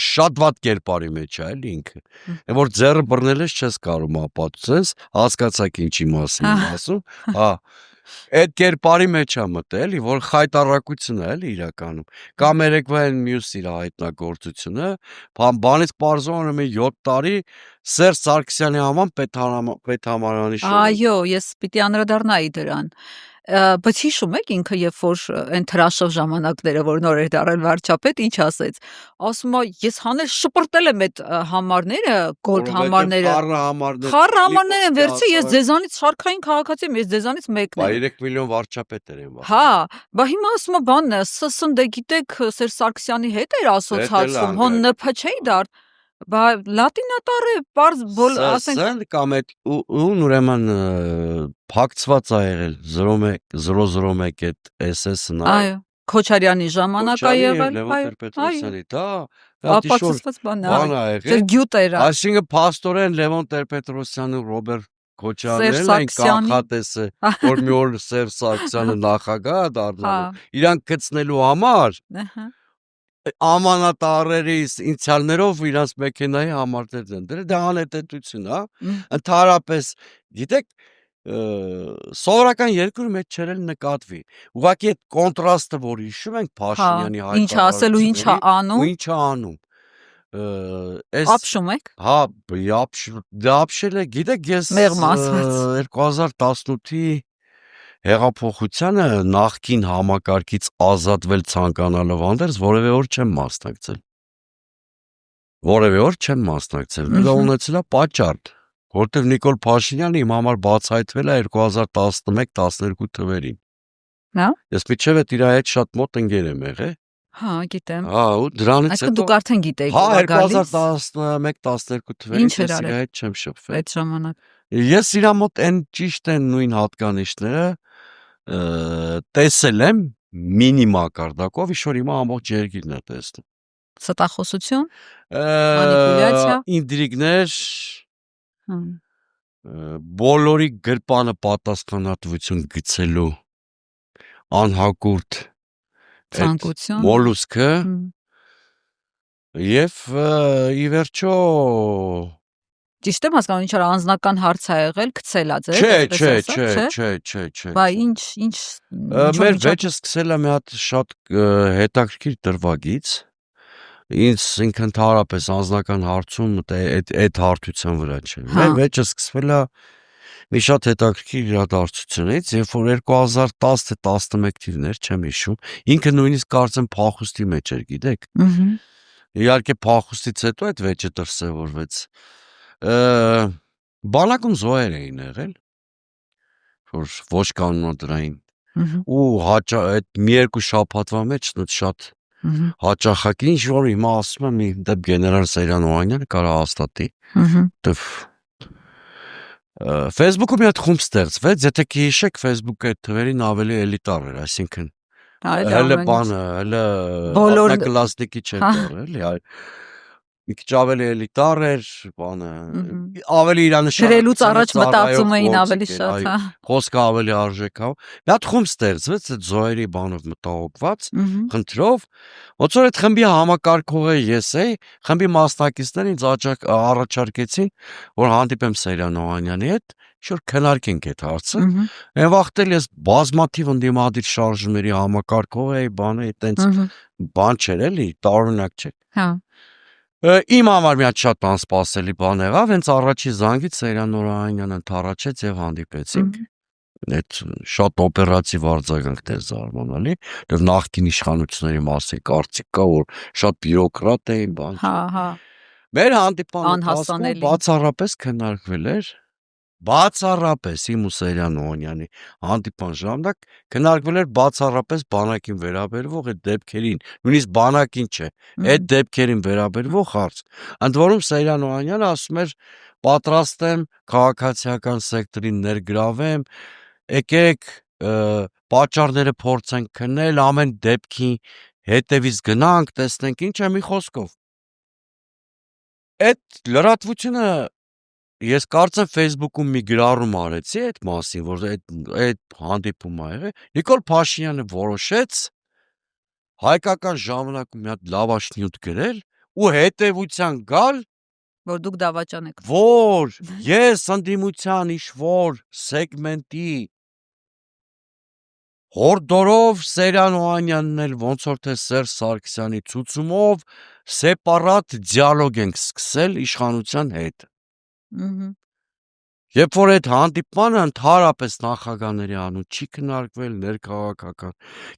շատ վատ կերպարի մեջ է էլի ինքը։ Որ ձեռը բռնել ես չես կարող ապացուցես, հասկացաք ինչի մասին եմ ասում։ Հա, այդ կերպարի մեջ է մտել, էլի, որ խայտարակություն է էլի իրականում։ Կամ երեկվա մյուս իր հայտնագործությունը, բանից պարզվում է 7 տարի Սերժ Սարգսյանի անվան պետհամարանի շոու։ Այո, ես պիտի անդրադառնայի դրան։ Բայց հիշում եք ինքը երբ որ այն թրաշով ժամանակները որ նոր էր դարել վարչապետ ինչ ասեց, ասում է ես հանել շպրտել եմ այդ համարները, գոլդ համարները, խառը համարներ են վերցրի, ես ձեզանից շարքային քաղաքացի եմ, ես ձեզանից մեկն եմ։ 3 միլիոն վարչապետեր են։ Հա, բա հիմա ասում է բանն է, ՍՍՆԴ դե գիտեք Սերժ Սարգսյանի հետ էր ասոցացվում, հոն ՆՓ չէի դար։ Բա լատինատար է, պարզ ասենք կամ այդ ուրեմն փակցված ա եղել 001 այդ SS-ն այո Քոչարյանի ժամանակ ա եղել, այո, դա ապացուցված բան ա եղել, գյուտ էր։ Այսինքն փաստորեն Լևոն Տեր-Պետրոսյանը Ռոբերտ Քոչարյանն այն կանխատեսը, որ մի օր Սերժ Սարգսյանը նախագահ դառնալու, իրանք գցնելու համար ամանատարերի ինցիալներով իրանց մեքենայի համարներ են դրել, դա անհետեցություն է, ընդհանրապես, գիտեք, սովորական երկրում այդ չերել նկատվի։ Ուղղակի այդ կոնտրաստը, որ հիշում ենք Փաշինյանի հայտարարությունների, ինչ ասել ու ինչ անում, ու ինչ անում։ Ապշում եք։ Հա, ապշել է, գիտեք, ես 2018-ի հեղափոխությանը նախկին համակարգից ազատվել ցանկանալով անդերս որևէ օր չեմ մասնակցել։ Դա ունեցել է պատճառ, որտեղ Նիկոլ Փաշինյանը իմ համար բացահայտվել է 2011-12 թվերին։ Հա։ Ես միջև այդ իր հետ շատ մոտ ընկեր եմ եղել։ Հա, գիտեմ։ Հա, ու դրանից հետո դուք արդեն գիտեիք, որ գալիս։ Հա, 2011-12 թվերին ես իր հետ չեմ շփվել։ Այդ ժամանակ։ Ես իր մոտ այն ճիշտ են նույն հատկանիշները տեսել եմ մինի մակարդակով, ինչ որ հիմա ամբողջ երկիրն է տեսնում։ Ստախոսություն, մանիպուլյացիա, ինտրիգներ, բոլորի գրպանը պատասխանատվություն գցելու անհագուրդ ցանկություն մոլուսկը եւ ի վերջո ճիշտ եմ հասկանում, ինչ որ անձնական հարց ա եղել, գցելա ձեզ, չէ։ Բա ինչ մեր վեճը սկսել է մի հատ շատ հետաքրքիր դրվագից։ Ինձ ընդհանրապես անձնական հարցում այդ հարթության վրա չէ։ Մեր վեճը սկսվել է մի շատ հետաքրքիր իրադարձությունից, երբ որ 2010-11 թիվներ, չեմ հիշում, ինքը նույնիսկ կարծեմ փախուստի մեջ էր, գիտեք։ Իհարկե փախուստից հետո այդ վեճը դրսևորվեց։ Բանակում զոհեր էին եղել, որ ոչ կանոնադրային, ու այդ մի երկու շաբաթվա մեջ շատ հաճախակի ինչ որ հիմա ասում եմ դեպ գեներալ Սեյրան Օհանյանը կարա հաստատի, Facebook-ում մի հատ խումբ ստեղծվեց, եթե կհիշեք, Facebook-ը այդ թվերին ավելի էլիտար էր, այսինքն հələ բանը, հələ ակնկլասնիկի չէր դառել, մի քիչ ավելի էլիտար էր, բանը, ավելի իրանշան գրելուց առաջ մտածում էին ավելի շատ, խոսքը ավելի արժեքավ։ Մի հատ խումբ ստեղծվեց այդ զոհերի բանով մտահոգված, խնդրով, ոնց որ այդ խմբի համակարգողը ես էի, խմբի մասնակիցները ինձ առաջարկեցին, որ հանդիպեմ Սեյրան Օհանյանի հետ, ինչ-որ քննարկենք այդ հարցը։ Այն վաղտել ես բազմաթիվ ընդդիմադիր շարժումների համակարգող էի, բանը, այտենց բան չէր էլի, տարօրինակ չէր։ Իմ համար մի հատ շատ անսպասելի բան եղավ, հենց առաջի զանգից Սեյրան Օհանյանն ընդառաջեց եւ հանդիպեցինք։ Այդ շատ օպերատիվ արձագանք էր զարմանալի, եւ նախկին իշխանությունների մասին կարծիք կա, որ շատ բյուրոկրատ էին, բան։ Մեր հանդիպանը բացառապես քննարկվել էր, բացառապես իմ ու Սեյրան Օհանյանի հանդիպան ժամանակ քննարկվել էր բացառապես բանակին վերաբերվող այդ դեպքերին, նույնիսկ բանակին չէ, այդ դեպքերին վերաբերվող հարց։ Ընդ որում Սեյրան Օհանյանը ասում էր պատրաստ եմ քաղաքացիական սեկտորին ներգրավեմ, եկեք պատճառները փորձենք քննել, ամեն դեպքի հետևից գնանք, տեսնենք ինչ է, մի խոսքով։ Այդ լրատվությունը ես կարծեմ Facebook-ում մի գրառում արեցի այդ մասին, որ այդ հանդիպումը եղել, Նիկոլ Փաշինյանը որոշեց հայկական ժամանակում մի հատ լավաշնյութ գրել ու հետևության գալ, որ դուք դավաճան եք, որ ես ընդդիմության ինչ-որ սեգմենտի հորդորով Սեյրան Օհանյանն էլ ոնց որ թե Սերժ Սարգսյանի ցուցումով սեպարատ դիալոգ ենք սկսել իշխանության հետ։ Երբ որ այդ հանդիպմանը ընդհանրապես նախագահների անուն չի քննարկվել, ներքաղաքական։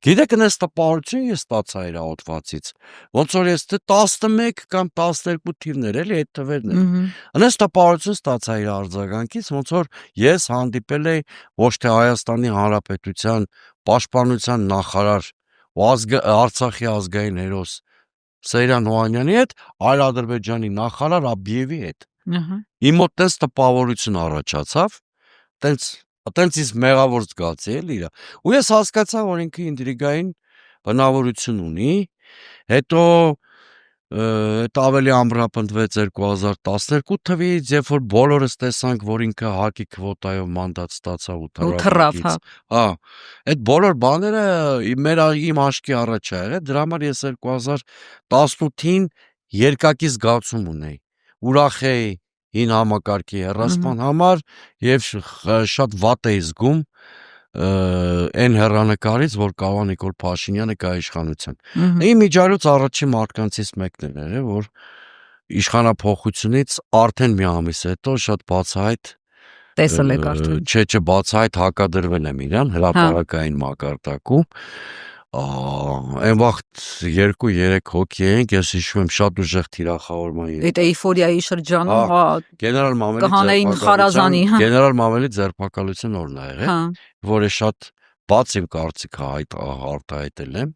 Գիտեք, այս տպավորություն ես ստացա իր հոդվածից, ոնց որ ես 11 կամ 12 թիվներ էլի այդ թվերն են։ Այս տպավորություն ստացա իր արձագանքից, ոնց որ ես հանդիպել էի ոչ թե Հայաստանի Հանրապետության պաշտպանության նախարար ու Արցախի ազգային հերոս Սեյրան Օհանյանի հետ, այլ Ադրբեջանի նախարար Աբիևի հետ։ Իմ մոտ տես տպավորություն առաջացավ, տենց ինձ մեղավոր զգացի էլի իրա։ Ու ես հասկացա, որ ինքը ինտրիգային բնավորություն ունի, հետո այդ ավելի ամրապնդվեց 2012 թվականից, երբ որ բոլորս տեսանք, որ ինքը ՀԱԿ-ի քվոտայով մանդատ ստացավ ու թռավ, այդ բոլոր բաները իմ աչքի առաջ ա եղել, դրա համար ես 2018-ին երկակի զգացում ունեի, ուրախ էի հին համակարգի հեռացման համար եւ շատ վատ էի զգում այն հեռանկարից, որ կավա Նիկոլ Փաշինյանը կա իշխանության։ Իմ միջայլոց առաջին մարդկանցից մեկն էր, որ իշխանափոխությունից արդեն մի ամիս հետո շատ բացահայտ տեսել եք արդեն։ Չէ, բացահայտ հակադրվել եմ իրան հրապարակային մակարդակում։ Այն վաղտ 2-3 հոգի էինք, ես հիշում եմ շատ ուժեղ թիրախավորման։ Այդ էյֆորիայի շրջանում, Գեներալ Մամելի ձերբակալության օրն ա եղել, որը շատ բաց իմ կարծիքը արտահայտել եմ։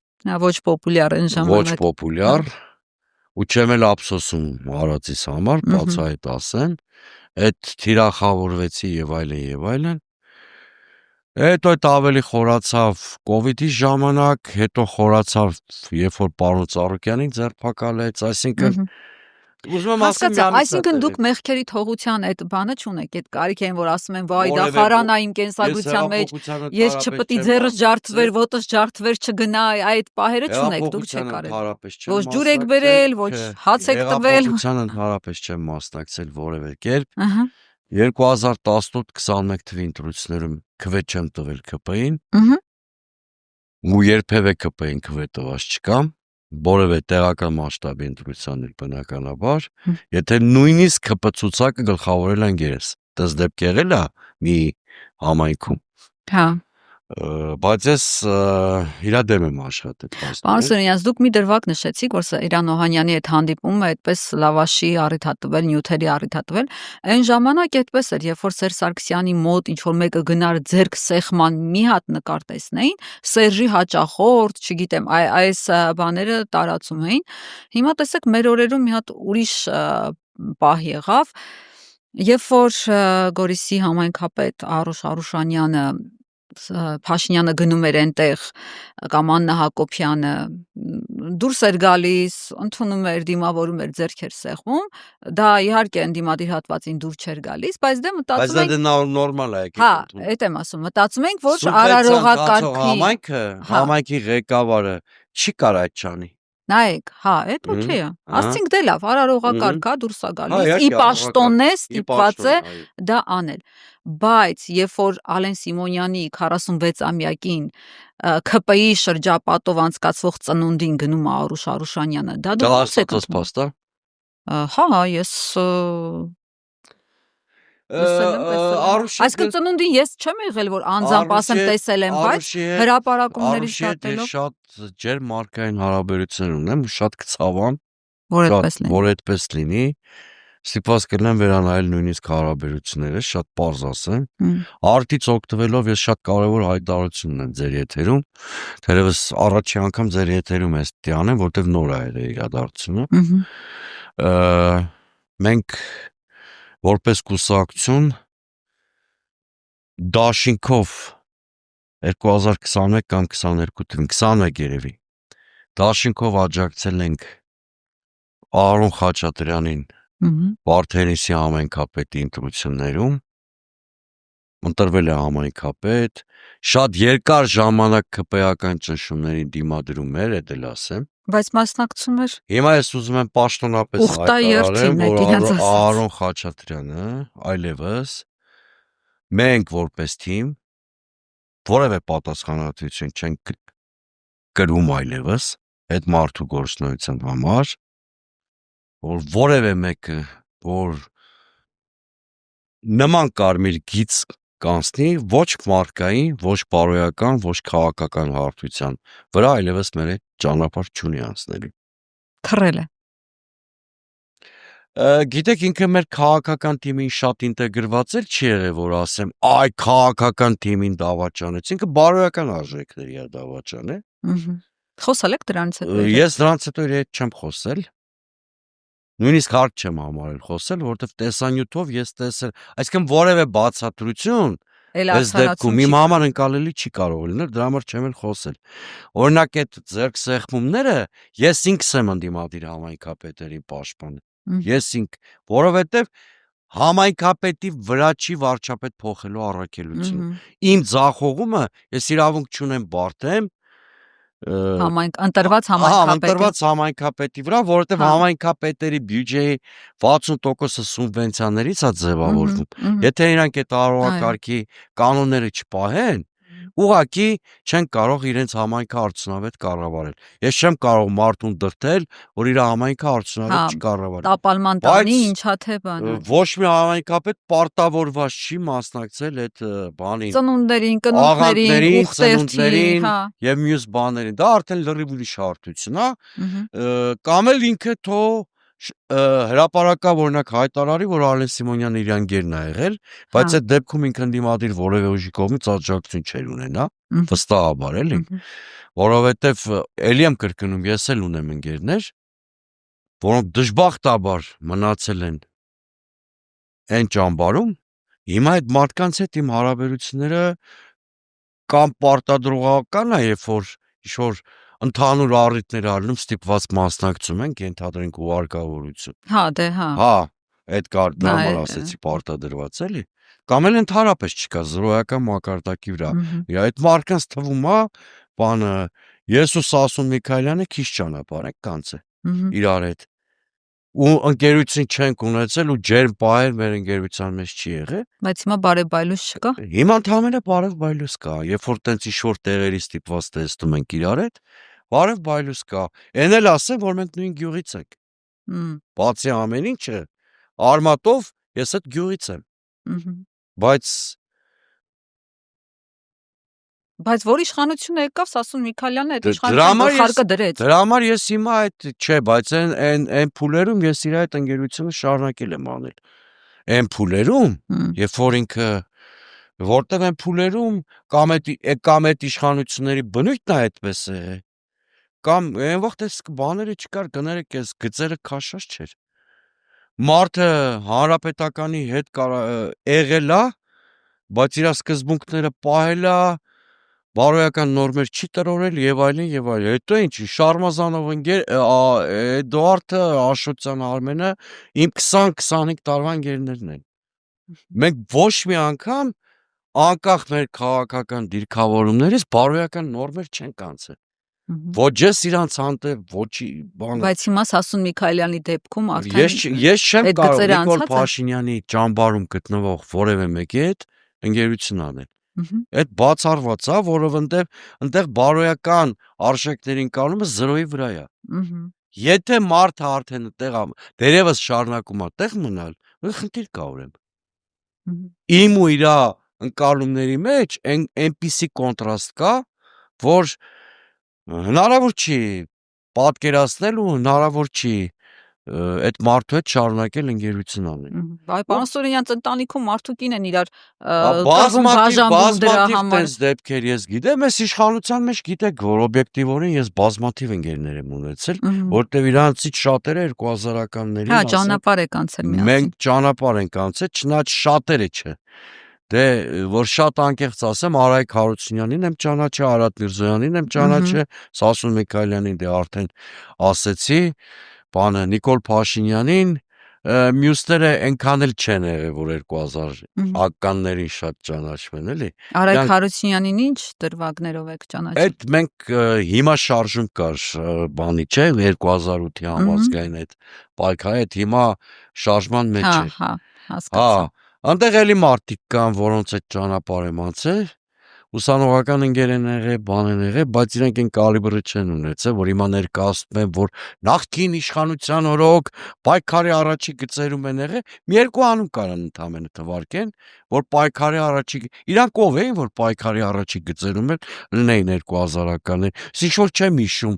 Ոչ պոպուլյար այն ժամանակ։ Ոչ պոպուլյար, ու չեմ էլ ափսոսում արածիս համար, բացահայտ ասեմ, այդ թիրախավորվեցի եւ այլն։ Հետո այդ ավելի խորացավ կովիդի ժամանակ, հետո խորացավ, երբ որ պարոն Ծառուկյանին ձերբակալեց, այսինքն Այսինքն դուք մեղքերի թողության այդ բանը չունեք, այդ կարիք են, որ ասում են, վայ, դա խարանա իմ կենսագրության մեջ, ես չպետք է ձեռս ջարդվեր, ոտս ջարդվեր չգնա, այդ պահերը չունեք, դուք չեք արել։ Ոչ ջուր եք բերել, ոչ հաց եք տվել։ Հեղափոխության ընդհանրապես չեմ մասնակցել որևէ կերպ։ 2018-21 թվականի ընտրություններում քվե չեմ տվել ԿՊ-ին։ Ու երբևէ ԿՊ-ին քվե տված չկամ, որևէ տեղական մասշտաբի ընտրություններ բնականաբար, եթե նույնիսկ ԿՊ ցուցակը գլխավորել են երես, դες դեպք եղել է մի համայնքում։ Հա։ Բայց ես իրա դեմ եմ աշխատել։ Պարոն Սուրենյան, դուք մի դրվագ նշեցիք, որ Իրան Օհանյանի հետ հանդիպումը այդպես լավաշի առիթատվել, նյութերի առիթատվել, այն ժամանակ այդպես էր, երբ որ Սերժ Սարգսյանի մոտ ինչ որ մեկը գնար ձերք սեղման մի հատ նկար տեսնեին, Սերժի հաճախորդ, չգիտեմ, այս բաները տարածում էին։ Հիմա տեսեք մեր օրերում մի հատ ուրիշ պահ եղավ, երբ որ Գորիսի համայնքապետ Արուշ Արուշանյանը Փաշինյանը գնում էր այնտեղ կամ Աննա Հակոբյանը դուրս էր գալիս, ընդունում էր, դիմավորում էր, ձեռք էր սեղմում, դա իհարկե ընդդիմադիր հատվածին դուր չէր գալիս, բայց դե մտածում ենք, բայց դա նորմալ է եկել։ Հա, այդ եմ ասում, մտածում ենք, որ արարողակարգի համայնքի ղեկավարը չի կարող այդ չանի։ Նայեք, հա, այդ օքեյ է։ Ասենք դե լավ, արարողակարգ է, դուրս է գալիս, ի պաշտոնե ստիպված է դա անել։ Բայց երբ որ Ալեն Սիմոնյանի 46-ամյակին ԿՊ-ի շրջապատով անցկացվող ծնունդին գնում է Արուշ Արուշանյանը, դա դու ո՞նց եք ասում։ Հա, ես Այսինքն ծնունդին ես չեմ եղել, որ անձամբ ասեմ տեսել եմ, բայց հրապարակումներից դատելով շատ ջերմարկային հարաբերություններ ունեմ, շատ կցավամ, որ այդպես լինի, ստիպված կլինեմ վերանայել նույնիսկ հարաբերությունները, շատ պարզ ասեմ։ Արդից օգտվելով ես շատ կարևոր հայտարարություն ունեմ ձեր եթերում, թերևս առաջի անգամ ձեր եթերում ես դի անեմ, որտեվ նոր է իրադարձությունը։ Մենք որպես կուսակցություն դաշինքով 2021 կամ 22 թվականին 21 երևի դաշինքով աջակցել ենք Արոն Խաչատրյանին Վարդենիսի համայնքապետի ընտրություններում, ընտրվել է համայնքապետ, շատ երկար ժամանակ ԿՊ-ական ճնշումների դիմադրում էր, դա էլ ասեմ։ Բայց մասնակցում էր։ Հիմա ես ուզում եմ պաշտոնապես հայտարարեմ, որ Արոն Խաչատրյանը այլևս մենք որպես թիմ որևէ պատասխանատվություն չենք կրում այլևս այդ մարդու գործունեության համար, որ որևէ մեկը, որ նման կարմիր գիծ կանցնի ոչ մարդկային, ոչ բարոյական, ոչ քաղաքական հարթության վրա այլևս մեր ճանապարհ չունի անցնելու։ Թռել է։ Գիտեք, ինքը մեր քաղաքական թիմին շատ ինտեգրված էլ չի եղել, որ ասեմ, այ քաղաքական թիմին դավաճանեց, ինքը բարոյական արժեքների է դավաճանել։ Խոսալ եք դրանից հետո։ Ես դրանից հետո իր հետ չեմ խոսել։ Նույնիսկ հարկ չեմ համարել խոսել, որովհետև տեսանյութով ես տեսել, այսինքն որևէ բացատրություն այս դեպքում իմ համար ընկալելի չի կարող լինել, դրա համար չեմ էլ խոսել։ Օրինակ այդ ձեռք սեղմումները ես ինքս եմ ընդդիմադիր համայնքապետերի պաշտպանը։ Ես ինք, որովհետև համայնքապետի վրա չի վարչապետ փոխելու առաքելությունը։ Իմ ձախողումը ես իրավունք չունեմ բարդեմ ընտրված համայնքապետի վրա, որովհետև համայնքապետերի բյուջեի 60%-ը սուբվենցիաներից է ձևավորվում։ Եթե իրանք այդ արարողակարգի կանոնները չպահեն, ուղղակի չեն կարող իրենց համայնքը արդյունավետ կառավարել։ Ես չեմ կարող մարդուն դրդել, որ իր համայնքը արդյունավետ չկառավարի։ Տապալման տանի, ինչա թե բանը։ Ոչ մի համայնքապետ պարտավորված չի մասնակցել այդ բանին։ Ծնունդներին, կնունդներին, ծնունդներին եւ մյուս բաներին։ Դա արդեն լրիվ ուրիշ հարթություն է։ Կամ էլ ինքը թող հրապարակավ օրինակ հայտարարի, որ Ալեն Սիմոնյանը իր անգերն է եղել, բայց այդ դեպքում ինքը ընդդիմադիր որևէ ուժի կողմից աջակցություն չէր ունենա, վստահաբար էլի, որովհետև էլի եմ կրկնում, ես էլ ունեմ ընկերներ, որոնք դժբախտաբար մնացել են այն ճամբարում, հիմա այդ մարդկանց հետ իմ հարաբերությունները կամ պարտադրողական է, երբ որ ինչ-որ ընդհանուր առիթներ առնում ստիպված մասնակցում են, ենթադրենք ուղարկավորություն։ Հա, դե հա։ Հա, այդ դա համար ասեցի պարտադրված էլի։ Կամ էլ ընդհանրապես չկա զրոյական մակարդակի վրա։ Այդ մարդկանց թվում է, բանը ես ու Սասուն Միքայելյանը քիչ ճանապարհ ենք կանցել իրար հետ։ Ու ընկերություն չենք ունեցել ու ջերմ պահեր մեր ընկերության մեջ չի եղել։ Բայց հիմա բարեբայլուս չկա։ Հիմա ընդհանրապես բարեբայլուս կա, երբ որ տենց ինչ-որ տեղերի ստիպված տեսնում ենք իրար հետ, բարեբայլուս կա։ Էն էլ ասեմ, որ մենք նույն գյուղից ենք։ Բացի ամեն ինչը, արմատով ես այդ գյուղից եմ։ Բայց որ իշխանությունը եկավ, Սասուն Միքայելյանը այդ իշխանությունը խարկը դրեց։ Դրա համար ես հիմա այդ չէ, բայց այն փուլերում ես իր այդ ընկերությունը շարունակել եմ անել։ Այն փուլերում, երբ որ ինքը որտեղ այն փուլերում կամ այդ իշխանությունների բնույթն է այդպես է, կամ այն վաղ տես բաները չկար, կներեք, այս գծերը քաշած չէր։ Մարդը հանրապետականի հետ եղել է, բայց իր սկզբունքները պահել է, բարոյական նորմեր չի տրորել եւ այլն եւ այլն։ Հետո ինչ Շարմազանով Էդուարդը, Աշոտյան Արմենը իմ 20-25 տարվա ընկերներն են։ Մենք ոչ մի անգամ անկախ մեր քաղաքական դիրքավորումներից բարոյական նորմեր չենք անցել։ Ոչ ես իրանց հանդեպ, ոչի բան։ Բայց հիմա Սասուն Միքայելյանի դեպքում արդեն ես չեմ կարող Նիկոլ Փաշինյանի ճամբարում գտնվող որևէ մեկի հետ ընկերություն անել։ Այդ բացառված է, որովհետև այնտեղ բարոյական արժեքներին կանոնը 0-ի վրա է։ Եթե մարդը արդեն այդտեղ դերևս շարունակում է տեղ մնալ, խնդիր կա ուրեմն։ Իմ ու իր ընկալումների մեջ այնպիսի կոնտրաստ կա, որ հնարավոր չի պատկերացնել ու հնարավոր չի այդ մարդու հետ շարունակել ընկերություն անել։ Բայց պարոն Սուրենյանց ընտանիքում մարդուկին են իրար բազմաթիվ տես դեպքեր ես գիտեմ, ես իշխանության մեջ գիտեք, որ օբյեկտիվորեն ես բազմաթիվ ընկերներ եմ ունեցել, որտեղ իրանցից շատերը 2000-ականներին հա ճանապարհ եք անցել միասին։ Մենք ճանապարհ ենք անցել, չնայած շատերը չէ։ Դե որ շատ անկեղծ ասեմ, Արայք Հարությունյանին եմ ճանաչել, Արադ Միրզոյանին եմ ճանաչել, Սասուն Միքայելյանին դե արդեն ասեցի, բանը Նիկոլ Փաշինյանին, մյուսները այնքան էլ չեն եղել, որ 2000-ականներին շատ ճանաչվեն, էլի։ Արայք Հարությունյանին ինչ դրվագներով եք ճանաչել։ Այդ մենք հիմա շարժում կար, բանի չէ, 2008-ի համազգային այդ պայքարը, այդ հիմա շարժման մեջ է։ Հա, հասկացա։ Անտեղ էլի մարդիկ կան, որոնց այդ ճանապարհ եմ անցել, ուսանողական ընկեր են եղել, բան են եղել, բայց իրենք այն կալիբրը չեն ունեցել, որ հիմա ներկայացնում են, որ նախկին իշխանության օրոք պայքարի առաջի գծերում են եղել, մի երկու անուն կարան ընդամենը թվարկեն, որ պայքարի առաջի իրանք ով էին, որ պայքարի առաջի գծերում են լինեին 2000-ականներ։ Ինչ որ չեմ հիշում,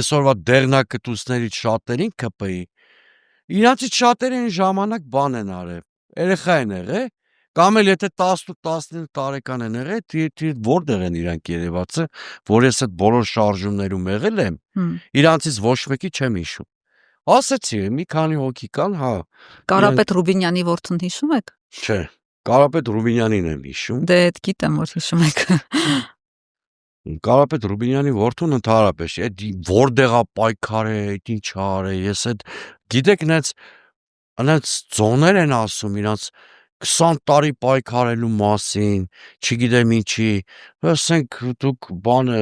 այսօրվա դեղնակտուցներից շատերին ԿՊ-ի, իրանցից շատերը այն ժամանակ բան են արել, երեխա են եղել, կամ էլ եթե 18-19 տարեկան են եղել, որտեղ են իրանք երևացը, որ ես այդ բոլոր շարժումներում եղել եմ, իրանցից ոչ մեկի չեմ հիշում։ Ասեցի, մի քանի հոգի կան, հա։ Կարապետ Ռուբինյանի որդուն հիշում եք։ Չէ, Կարապետ Ռուբինյանին եմ հիշում։ Դե այդ գիտեմ, որ հիշում եք։ Կարապետ Ռուբինյանի որդուն ընդհանրապես, այդ որտեղա պայքար է, այդ ինչ արել, ես այդ գիտեք, այնց ձոներ են ասում իրանց 20 տարի պայքարելու մասին, չգիտեմ ինչի, ասենք դուք բանը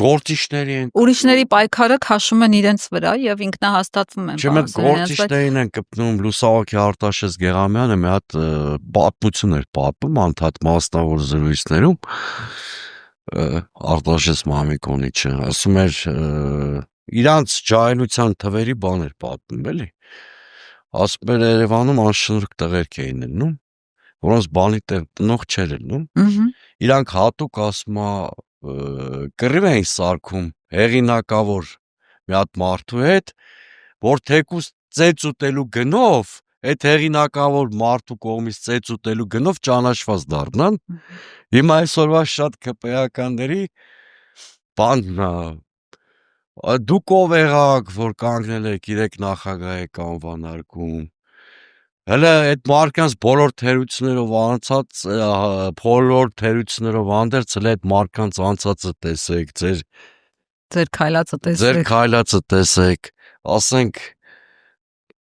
գործիչների են։ Ուրիշների պայքարը քաշում են իրենց վրա եւ ինքնահաստատվում են։ Չէ, մենք գործիչներին են կպնում, Լուսավորքի Արտաշես Գեղամյանը մի հատ պատմություն էր պատմում անդադ մասնավոր զրույցներում, Արտաշես Մամիկոնիչը, ասում էր իրանց ջահելության թվերի բան էր պատմում, էլի։ Ասում էր Երևանում անշնորհք տղերք էին լինում, որոնց բանի տնող չէր լինում։ Իրանք հատուկ ասում կռիվ էին սարքում հեղինակավոր մի հատ մարդու հետ, որ թեկուզ ծեծ ուտելու գնով, այդ հեղինակավոր մարդու կողմից ծեծ ուտելու գնով ճանաչված դառնան։ Հիմա այսօրվա շատ ԿՊ-ականների բանն դուք ով եղաք, որ կանգնել եք իրեք նախագահ եք անվանարկում։ Հələ այդ մարդկանց բոլոր թերություններով անցած, բոլոր թերություններով անդերց հələ այդ մարդկանց անցածը տեսեք, ձեր Ձեր քայլածը տեսեք, ասենք,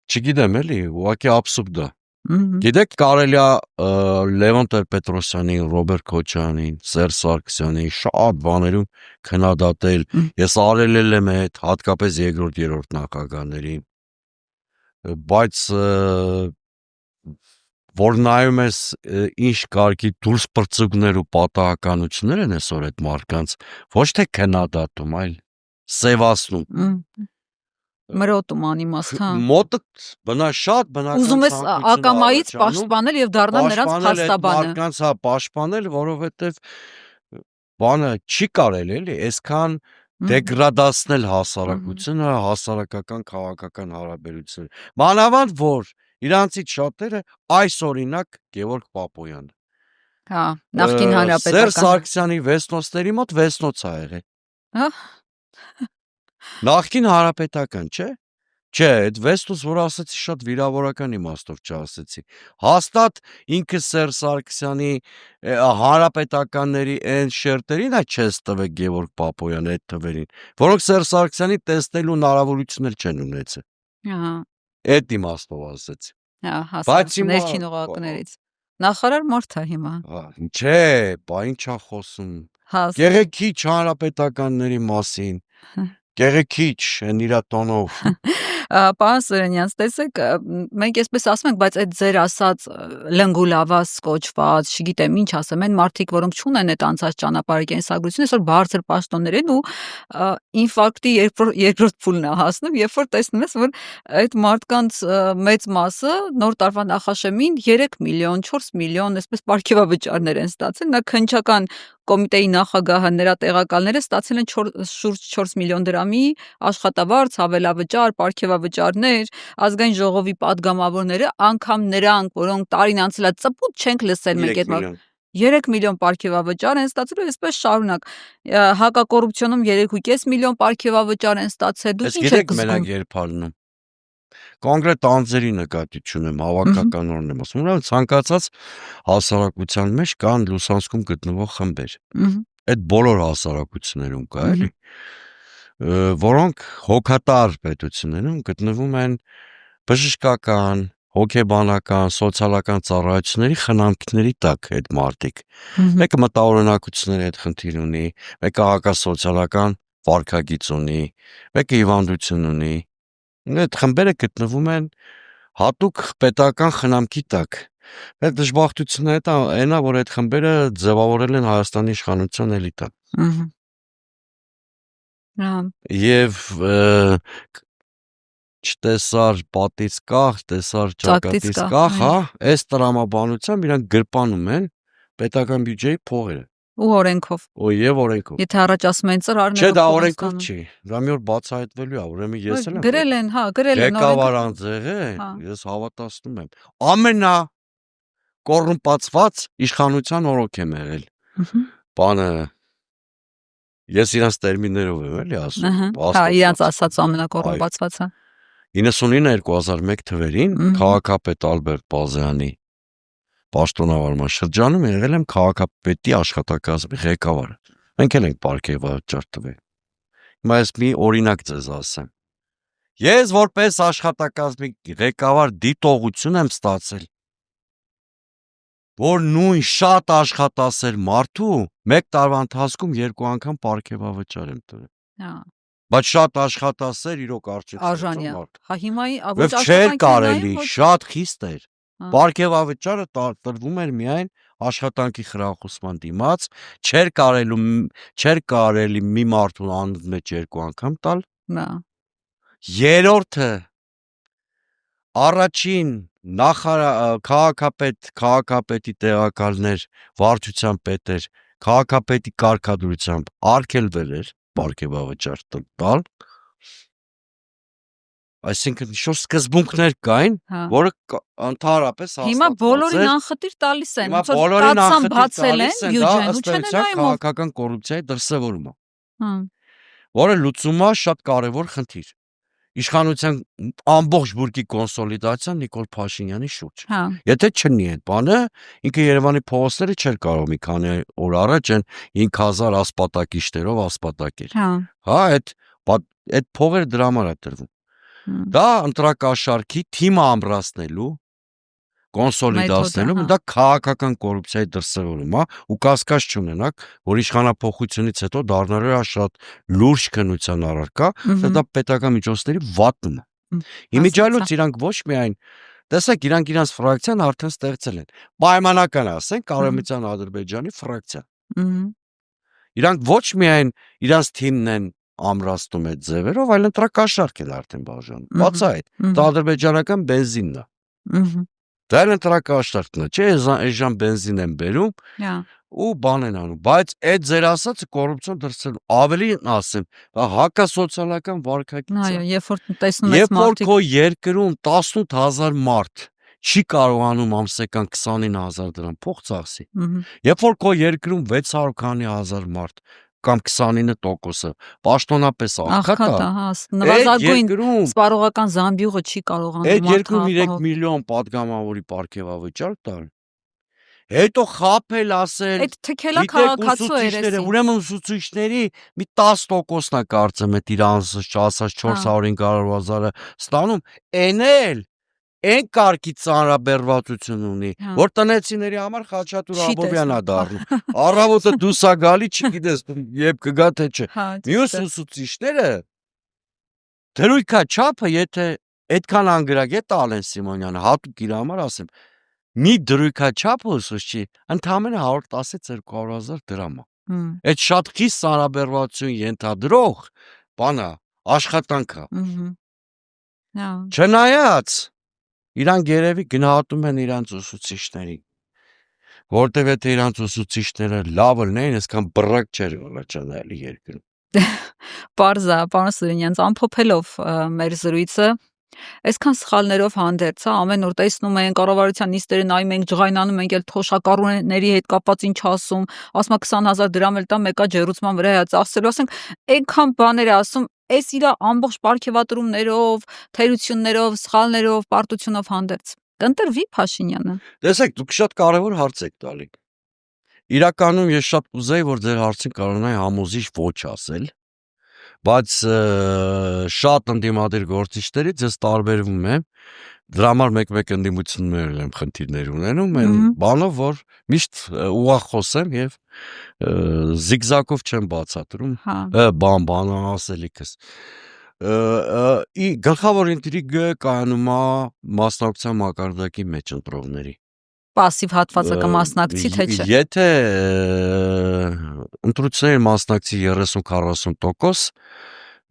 չգիտեմ էլի, ուղղակի абսուրդ է։ Գիտեք, կարելի է Լևոն Տեր-Պետրոսյանին, Ռոբերտ Քոչարյանին, Սերժ Սարգսյանին շատ բաներում քննադատել։ Ես արել եմ այդ հատկապես երկրորդ, երրորդ նախագահներին։ Բայց որ նայում ես ինչ կարգի դուրս պրծուկներ ու պատահականություններ են այսօր այդ մարդկանց, ոչ թե քննադատում, այլ սևացնում։ Մրոտում անիմաստ, հա։ Մոտը շատ բնական ուզում ես ակամայից պաշտպանել եւ դառնալ նրանց փաստաբանը։ Մարդկանց հա պաշտպանել, որովհետեւ բանը չի կարելի էլի, այսքան դեգրադացնել հասարակությունը, հասարակական քաղաքական հարաբերությունները։ Մանավանդ որ իրանցից շատերը այս օրինակ Գևորգ Պապոյանը։ Հա, նախկին հանրապետական։ Սերժ Սարգսյանի վեստնոցների մոտ վեստնոց ա եղել։ Հա։ Նախկին հանրապետական, չէ՞։ Չէ, այդ վեստոց, որ ասացի, շատ վիրավորական իմաստով չասեցի։ Հաստատ ինքը Սերժ Սարգսյանի հանրապետականների այն շերտերին է չես տվել Գևորգ Պապոյանը այդ թվերին, որոնք Սերժ Սարգսյանի տեսնելու հնարավորություններ չեն ունեցել։ Ահա։ Այդ իմաստով ասեցի։ Հա, հասարակ ներքին օղակներից։ Նախարար մարդ է հիմա։ Չէ, բա ինչ ա խոսում։ Գեղեցիկ հանրապետականների մասին։ Գեղեցիկ են իրա տոնով։ Պարոն Սուրենյան, տեսեք, մենք այսպես ասում ենք, բայց այդ ձեր ասած լնգուլավաս կոչված, չգիտեմ ինչ ասեմ, այն մարդիկ, որոնք չունեն այդ անցած ճանապարհի կենսագրությունը, այսօր բարձր պաշտոններ են ու ինֆարկտի երկրորդ փուլն է հասնում, երբ որ տեսնում ես, որ այդ մարդկանց մեծ մասը նոր տարվա նախաշեմին 3 միլիոն, 4 միլիոն, այսպես պարգևավճարներ են ստացել, նա քննչական կոմիտեի նախագահը, նրա տեղակալները ստացել են շուրջ 4 միլիոն դրամի աշխատավարձ, հավելավճար, պարգևավճարներ, ազգային ժողովի падգամավորները, անգամ նրանք, որոնք տարին անցել է ծպուտ չենք լսել մենք այդ 3 միլիոն պարգևավճար են ստացել ու այսպես շարունակ։ Հակակոռուպցիոնում 3.5 միլիոն պարգևավճար են ստացել։ Դուք ինչ եք զգում։ Մենակ երբ հալնում։ Կոնկրետ անձերի նկատի չունեմ, հավաքականորեն եմ ասում, ուրեմն ցանկացած հասարակության մեջ կան լուսանցքում գտնվող խմբեր։ Այդ բոլոր հասարակություններում կա, էլի, որոնք հոգատար պետություններում գտնվում են բժշկական, հոգեբանական, սոցիալական ծառայությունների խնամքների տակ այդ մարդիկ։ Մեկը մտավորնակությունների հետ խնդիր ունի, մեկը հակասոցիալական վարքագիծ ունի, մեկը հիվանդություն ունի։ Այդ խմբերը գտնվում են հատուկ պետական խնամքի տակ։ Այդ դժբախտությունը այնա, որ այդ խմբերը ձևավորել են Հայաստանի իշխանության էլիտան։ Եվ չտեսար պատից կախ, տեսար ճակատից կախ, հա, այս տրամաբանությամբ իրանք գրպանում են պետական բյուջեի փողերը։ Ու օրենքով։ Եվ օրենքով։ Եթե առաջ ասում են ծրարները։ Չէ, դա օրենքով չի։ Դա մի օր բացահայտվելու է, ուրեմն ես էլ եմ։ Գրել են, հա, գրել են օրենքը։ Ղեկավար անձեղը, ես հավատացնում եմ։ Ամենա կոռումպացված իշխանության օրոք եմ եղել։ Բանը ես իրանց տերմիններով եմ էլի ասում։ Հա, իրանց ասած ամենակոռումպացվածը։ 99-2001 թվերին քաղաքապետ Ալբերտ Բազյանի պաշտոնավարման շրջանում եղել եմ քաղաքապետի աշխատակազմի ղեկավարը։ Մենք էլ ենք պարգևավճար տվել։ Հիմա ես մի օրինակ ձեզ ասեմ։ Ես որպես աշխատակազմի ղեկավար դիտողություն եմ ստացել, որ նույն շատ աշխատասեր մարդու մեկ տարվա ընթացքում 2 անգամ պարգևավճար եմ տվել։ Հա։ Բայց շատ աշխատասեր իրոք արժանի է։ Հա, հիմա ոչ չէր կարելի, շատ խիստ էր։ Պարգևավճարը տրվում էր միայն աշխատանքի խրախուսման դիմաց, չէր կարելի մի մարդու անձ մեջ 2 անգամ տալ։ Հա։ Երրորդը առաջին քաղաքապետի տեղակալներ, վարչության պետեր, քաղաքապետի կարգադրությամբ արգելվել էր պարգևավճար տալ։ Այսինքն ինչ-որ սկզբունքներ կային, որը ընդհանրապես հաստատված էր։ Հիմա բոլորին անխտիր տալիս են, ոնց որ տացան բացել են բյուջեն ու չեն նայում քաղաքական կոռուպցիայի դրսևորումը։ Որը լուծումը շատ կարևոր խնդիր։ իշխանության ամբողջ բուրգի կոնսոլիդացիան Նիկոլ Փաշինյանի շուրջ։ Հա։ Եթե չնի այդ բանը, ինքը Երևանի փողոցները չէր կարող մի քանի օր առաջ այն 5000 ասպատակիչներով ասպատակել։ Հա, այդ փողերը դրա համար է տրվում։ Դա ընտրակաշարքի թիմը ամրացնելու կոնսոլիդացնելու, դա քաղաքական կոռուպցիայի դրսևորում է, ու կասկած չունենաք, որ իշխանափոխությունից հետո դառնալու է շատ լուրջ քննության առարկա, դա պետական միջոցների վատն է։ Իմիջիայլոց իրանք ոչ միայն, տեսեք, իրանք իրանց ֆրակցիան արդեն ստեղծել են, պայմանական ասենք, Արևմտյան Ադրբեջանի ֆրակցիա։ Իրանք ոչ միայն իրանց թիմն են ամրացնում այդ ձևերով, այլ ընտրակաշարք են արդեն բաժանում։ Բացի այդ, դա ադրբեջանական բենզինն է։ Դա էլ ընտրակաշարքն է, չէ՞, այժմ բենզին են բերում ու բան են անում, բայց այդ ձեր ասածը կոռուպցիոն դրսևորում, ավելին ասեմ, հակասոցիալական վարքագիծ է։ Այո, երբ որ տեսնում ես մարդիկ, երբ որ քո երկրում 18000 մարդ չի կարողանում ամսական 29000 դրամ փող ծախսի, երբ որ քո երկրում 600 քանի հազար մարդ կամ 29%-ը պաշտոնապես աղքատ է, հա, նվազագույն սպառողական զամբյուղը չի կարողանում այդ 2-3 միլիոն պատգամավորի պարգևավճար տալ, հետո խաբել ասել, այդ թքելա քաղաքացու երեսին, ուրեմն ուսուցիչների մի 10%-ն է կարծեմ այդ իր ասած 400-500 հազարը ստանում, Այն կարգի ծանրաբեռվածություն ունի, որ տնեցիների համար Խաչատուր Աբովյանն է դառնում։ Առավոտը դուրս է գալի, չգիտես, երբ կգա թե չէ։ Մյուս ուսուցիչները դրույքա չափը, եթե այդքան անգրագետ Ալեն Սիմոնյանը հատուկ իր համար ասեմ, մի դրույքա չափը ուսուցչի ընդամենը 110-200 հազար դրամ է։ Այդ շատ խիստ ծանրաբեռվածություն ենթադրող բանա, աշխատանք է։ Չնայած իրանք երևի գնահատում են իրանց ուսուցիչներին, որտեվ եթե իրանց ուսուցիչները լավը լինեին, այսքան բռակ չէր առաջանալի երկրում։ Պարզ է, պարոն Սուրենյան, ամփոփելով մեր զրույցը, այսքան սխալներով հանդերձ, ամեն օր տեսնում ենք կառավարության նիստերը նայում ենք, ջղայնանում ենք, էլ թոշակառուների հետ կապված ինչ ասում, ասում 20000 դրամ էլ տա մեկա ջերուցման վրա է ծախսելու, ասենք, այնքան բաներ է ասում, այս իր ամբողջ պարգևատրումներով, թերություններով, սխալներով, պարտությունով հանդերձ կընտրվի Փաշինյանը։ Տեսեք, դուք շատ կարևոր հարց եք տալի։ Իրականում ես շատ կուզեի, որ ձեր հարցին կարողանայի համոզիչ ոչ ասել, բայց շատ ընդդիմադիր գործիչներից ես տարբերվում եմ, դրա համար մեկ-մեկ ընդդիմություններ եմ խնդիրներ ունենում, այն բանով, որ միշտ ուղղախոս եմ եւ զիգզակով չեմ բացատրում բան ասելիքս։ Գլխավոր ինտրիգը կայանում է մասնակցության մակարդակի մեջ ընտրողների։ Պասիվ հատվածը կմասնակցի, թե չէ։ Եթե ընտրությունների մասնակցի 30-40%,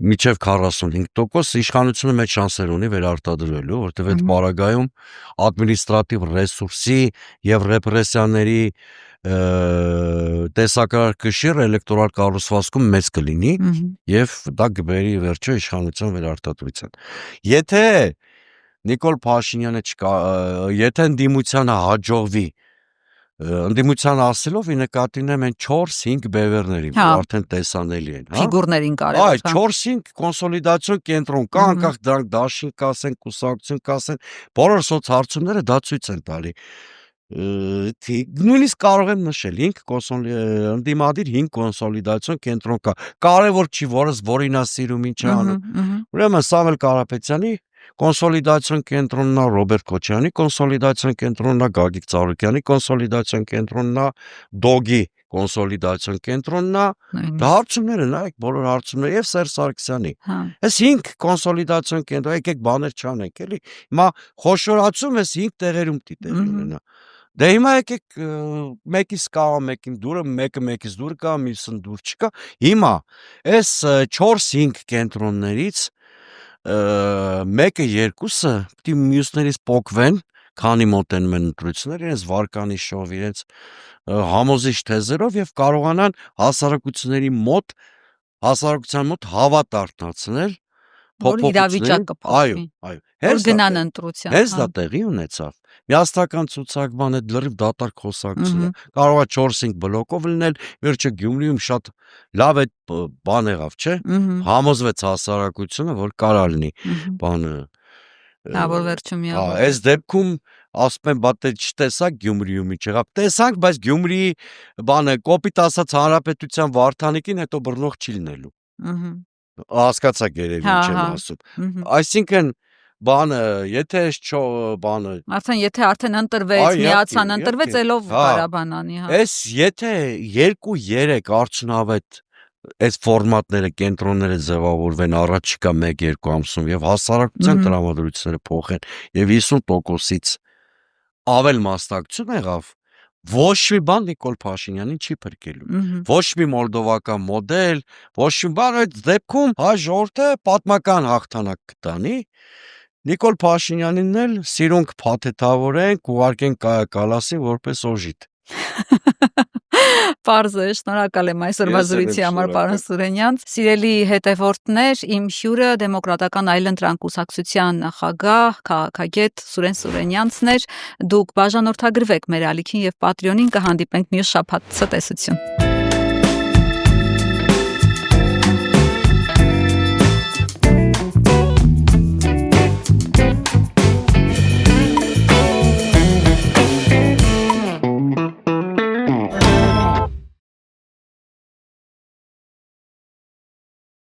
միջև 45% իշխանությունը մեծ շանսեր ունի վերարտադրվելու, որտեղ այդ պարագայում ադմինիստրատիվ ռեսուրսի եւ ռեպրեսիաների տեսակարար կշիռ էլեկտորալ կառուցվածքում մեծ կլինի եւ դա կբերի վերջո իշխանության վերարտադրության։ Եթե Նիկոլ Փաշինյանը եթե ընդդիմությանը հաջողվի ընդդիմության ասելով ի նկատի ունեմ այն 4-5 բևեռների, որ արդեն տեսանելի են, ֆիգուրներին կարևոր։ Այ 4-5 կոնսոլիդացիոն կենտրոն կա, անկախ դրանք դաշինք կասեն, կուսակցություն կասեն, բոլոր սոցհարցումները դա ցույց են տալի։ Նույնիսկ կարող եմ նշել 5 ընդդիմադիր 5 կոնսոլիդացիոն կենտրոն կա։ Կարևոր չի, որին է սիրում, ինչ է անում։ Ուրեմն Սամվել Կարապետյանի կոնսոլիդացիոն կենտրոնն է, Ռոբերտ Քոչյանի կոնսոլիդացիոն կենտրոնն է, Գագիկ Ծառուկյանի կոնսոլիդացիոն կենտրոնն է, Դոգի կոնսոլիդացիոն կենտրոնն է։ Դա հարցումները, նայեք, բոլոր հարցումները եւ Սերժ Սարգսյանի։ Այս 5 կոնսոլիդացիոն կենտրոն, եկեք բաներ չանենք, էլի։ Հիմա խոշորացում ես 5 տեղերում տիտեղ ունենա։ Դե հիմա եկեք մեկից կա, մեկին դուրը, մեկը մեկից դուր կա, մյուսն դուր չկա։ Հիմա այս 4-5 կենտրոններից մեկը երկուսը պիտի մյուսներից պոկվեն, քանի մոտենում են ընտրություններ, իրենց վարկանիշով, իրենց համոզիչ թեզերով եւ կարողանան հասարակության մոտ հավատ արտնացնել որ իրավիճակը փոխվի։ Այո, որ գնան ընտրության։ Հենց դա տեղի ունեցավ։ Միասնական ցուցակման այդ լրիվ դատարկ խոսակցությունը կարող է 4-5 բլոկով լինել, վերջը Գյումրիում շատ լավ այդ բան եղավ, չէ՞։ Համոզվեց հասարակությունը, որ կարա լինի բանը։ Հա, որ վերջում միավոր։ Այս դեպքում ասում են, բա դե չտեսակ Գյումրիում ինչ եղավ։ Տեսանք, բայց Գյումրիի բանը կոպիտ ասած հանրապետության Վարդանիկին հետո բռնող չի լինելու։ Հասկացաք երևի ինչ եմ ասում։ Այսինքն բանը, եթե բանը արդեն եթե արդեն ընտրվեց, միացան ընտրվեց, ելով Ղարաբանանի, հա։ Այս եթե 2-3 արդյունավետ այս ֆորմատները, կենտրոնները ձևավորվեն առաջիկա 1-2 ամսում եւ հասարակության տրամադրությունները փոխեն եւ 50%-ից ավել մասնակցություն եղավ, ոչ մի բան Նիկոլ Փաշինյանին չի փրկելու։ Ոչ մի մոլդովական մոդել, ոչ մի բան այդ դեպքում հայ ժողովուրդը պատմական հաղթանակ կտանի։ Նիկոլ Փաշինյանին էլ սիրունք փաթեթավորենք, ուղարկենք Կայա Կալասին որպես օժիտ։ Պարզ է, շնորհակալ եմ այսօրվա զրույցի համար, պարոն Սուրենյան։ Սիրելի հետևորդներ, իմ հյուրը Դեմոկրատական այլընտրանք կուսակցության նախագահ, քաղաքագետ Սուրեն Սուրենյանցն էր։ Դուք բաժանորդագրվեք մեր ալիքին եւ Patreon-ին, կհանդիպենք մյուս շաբաթ։ Ցտեսություն։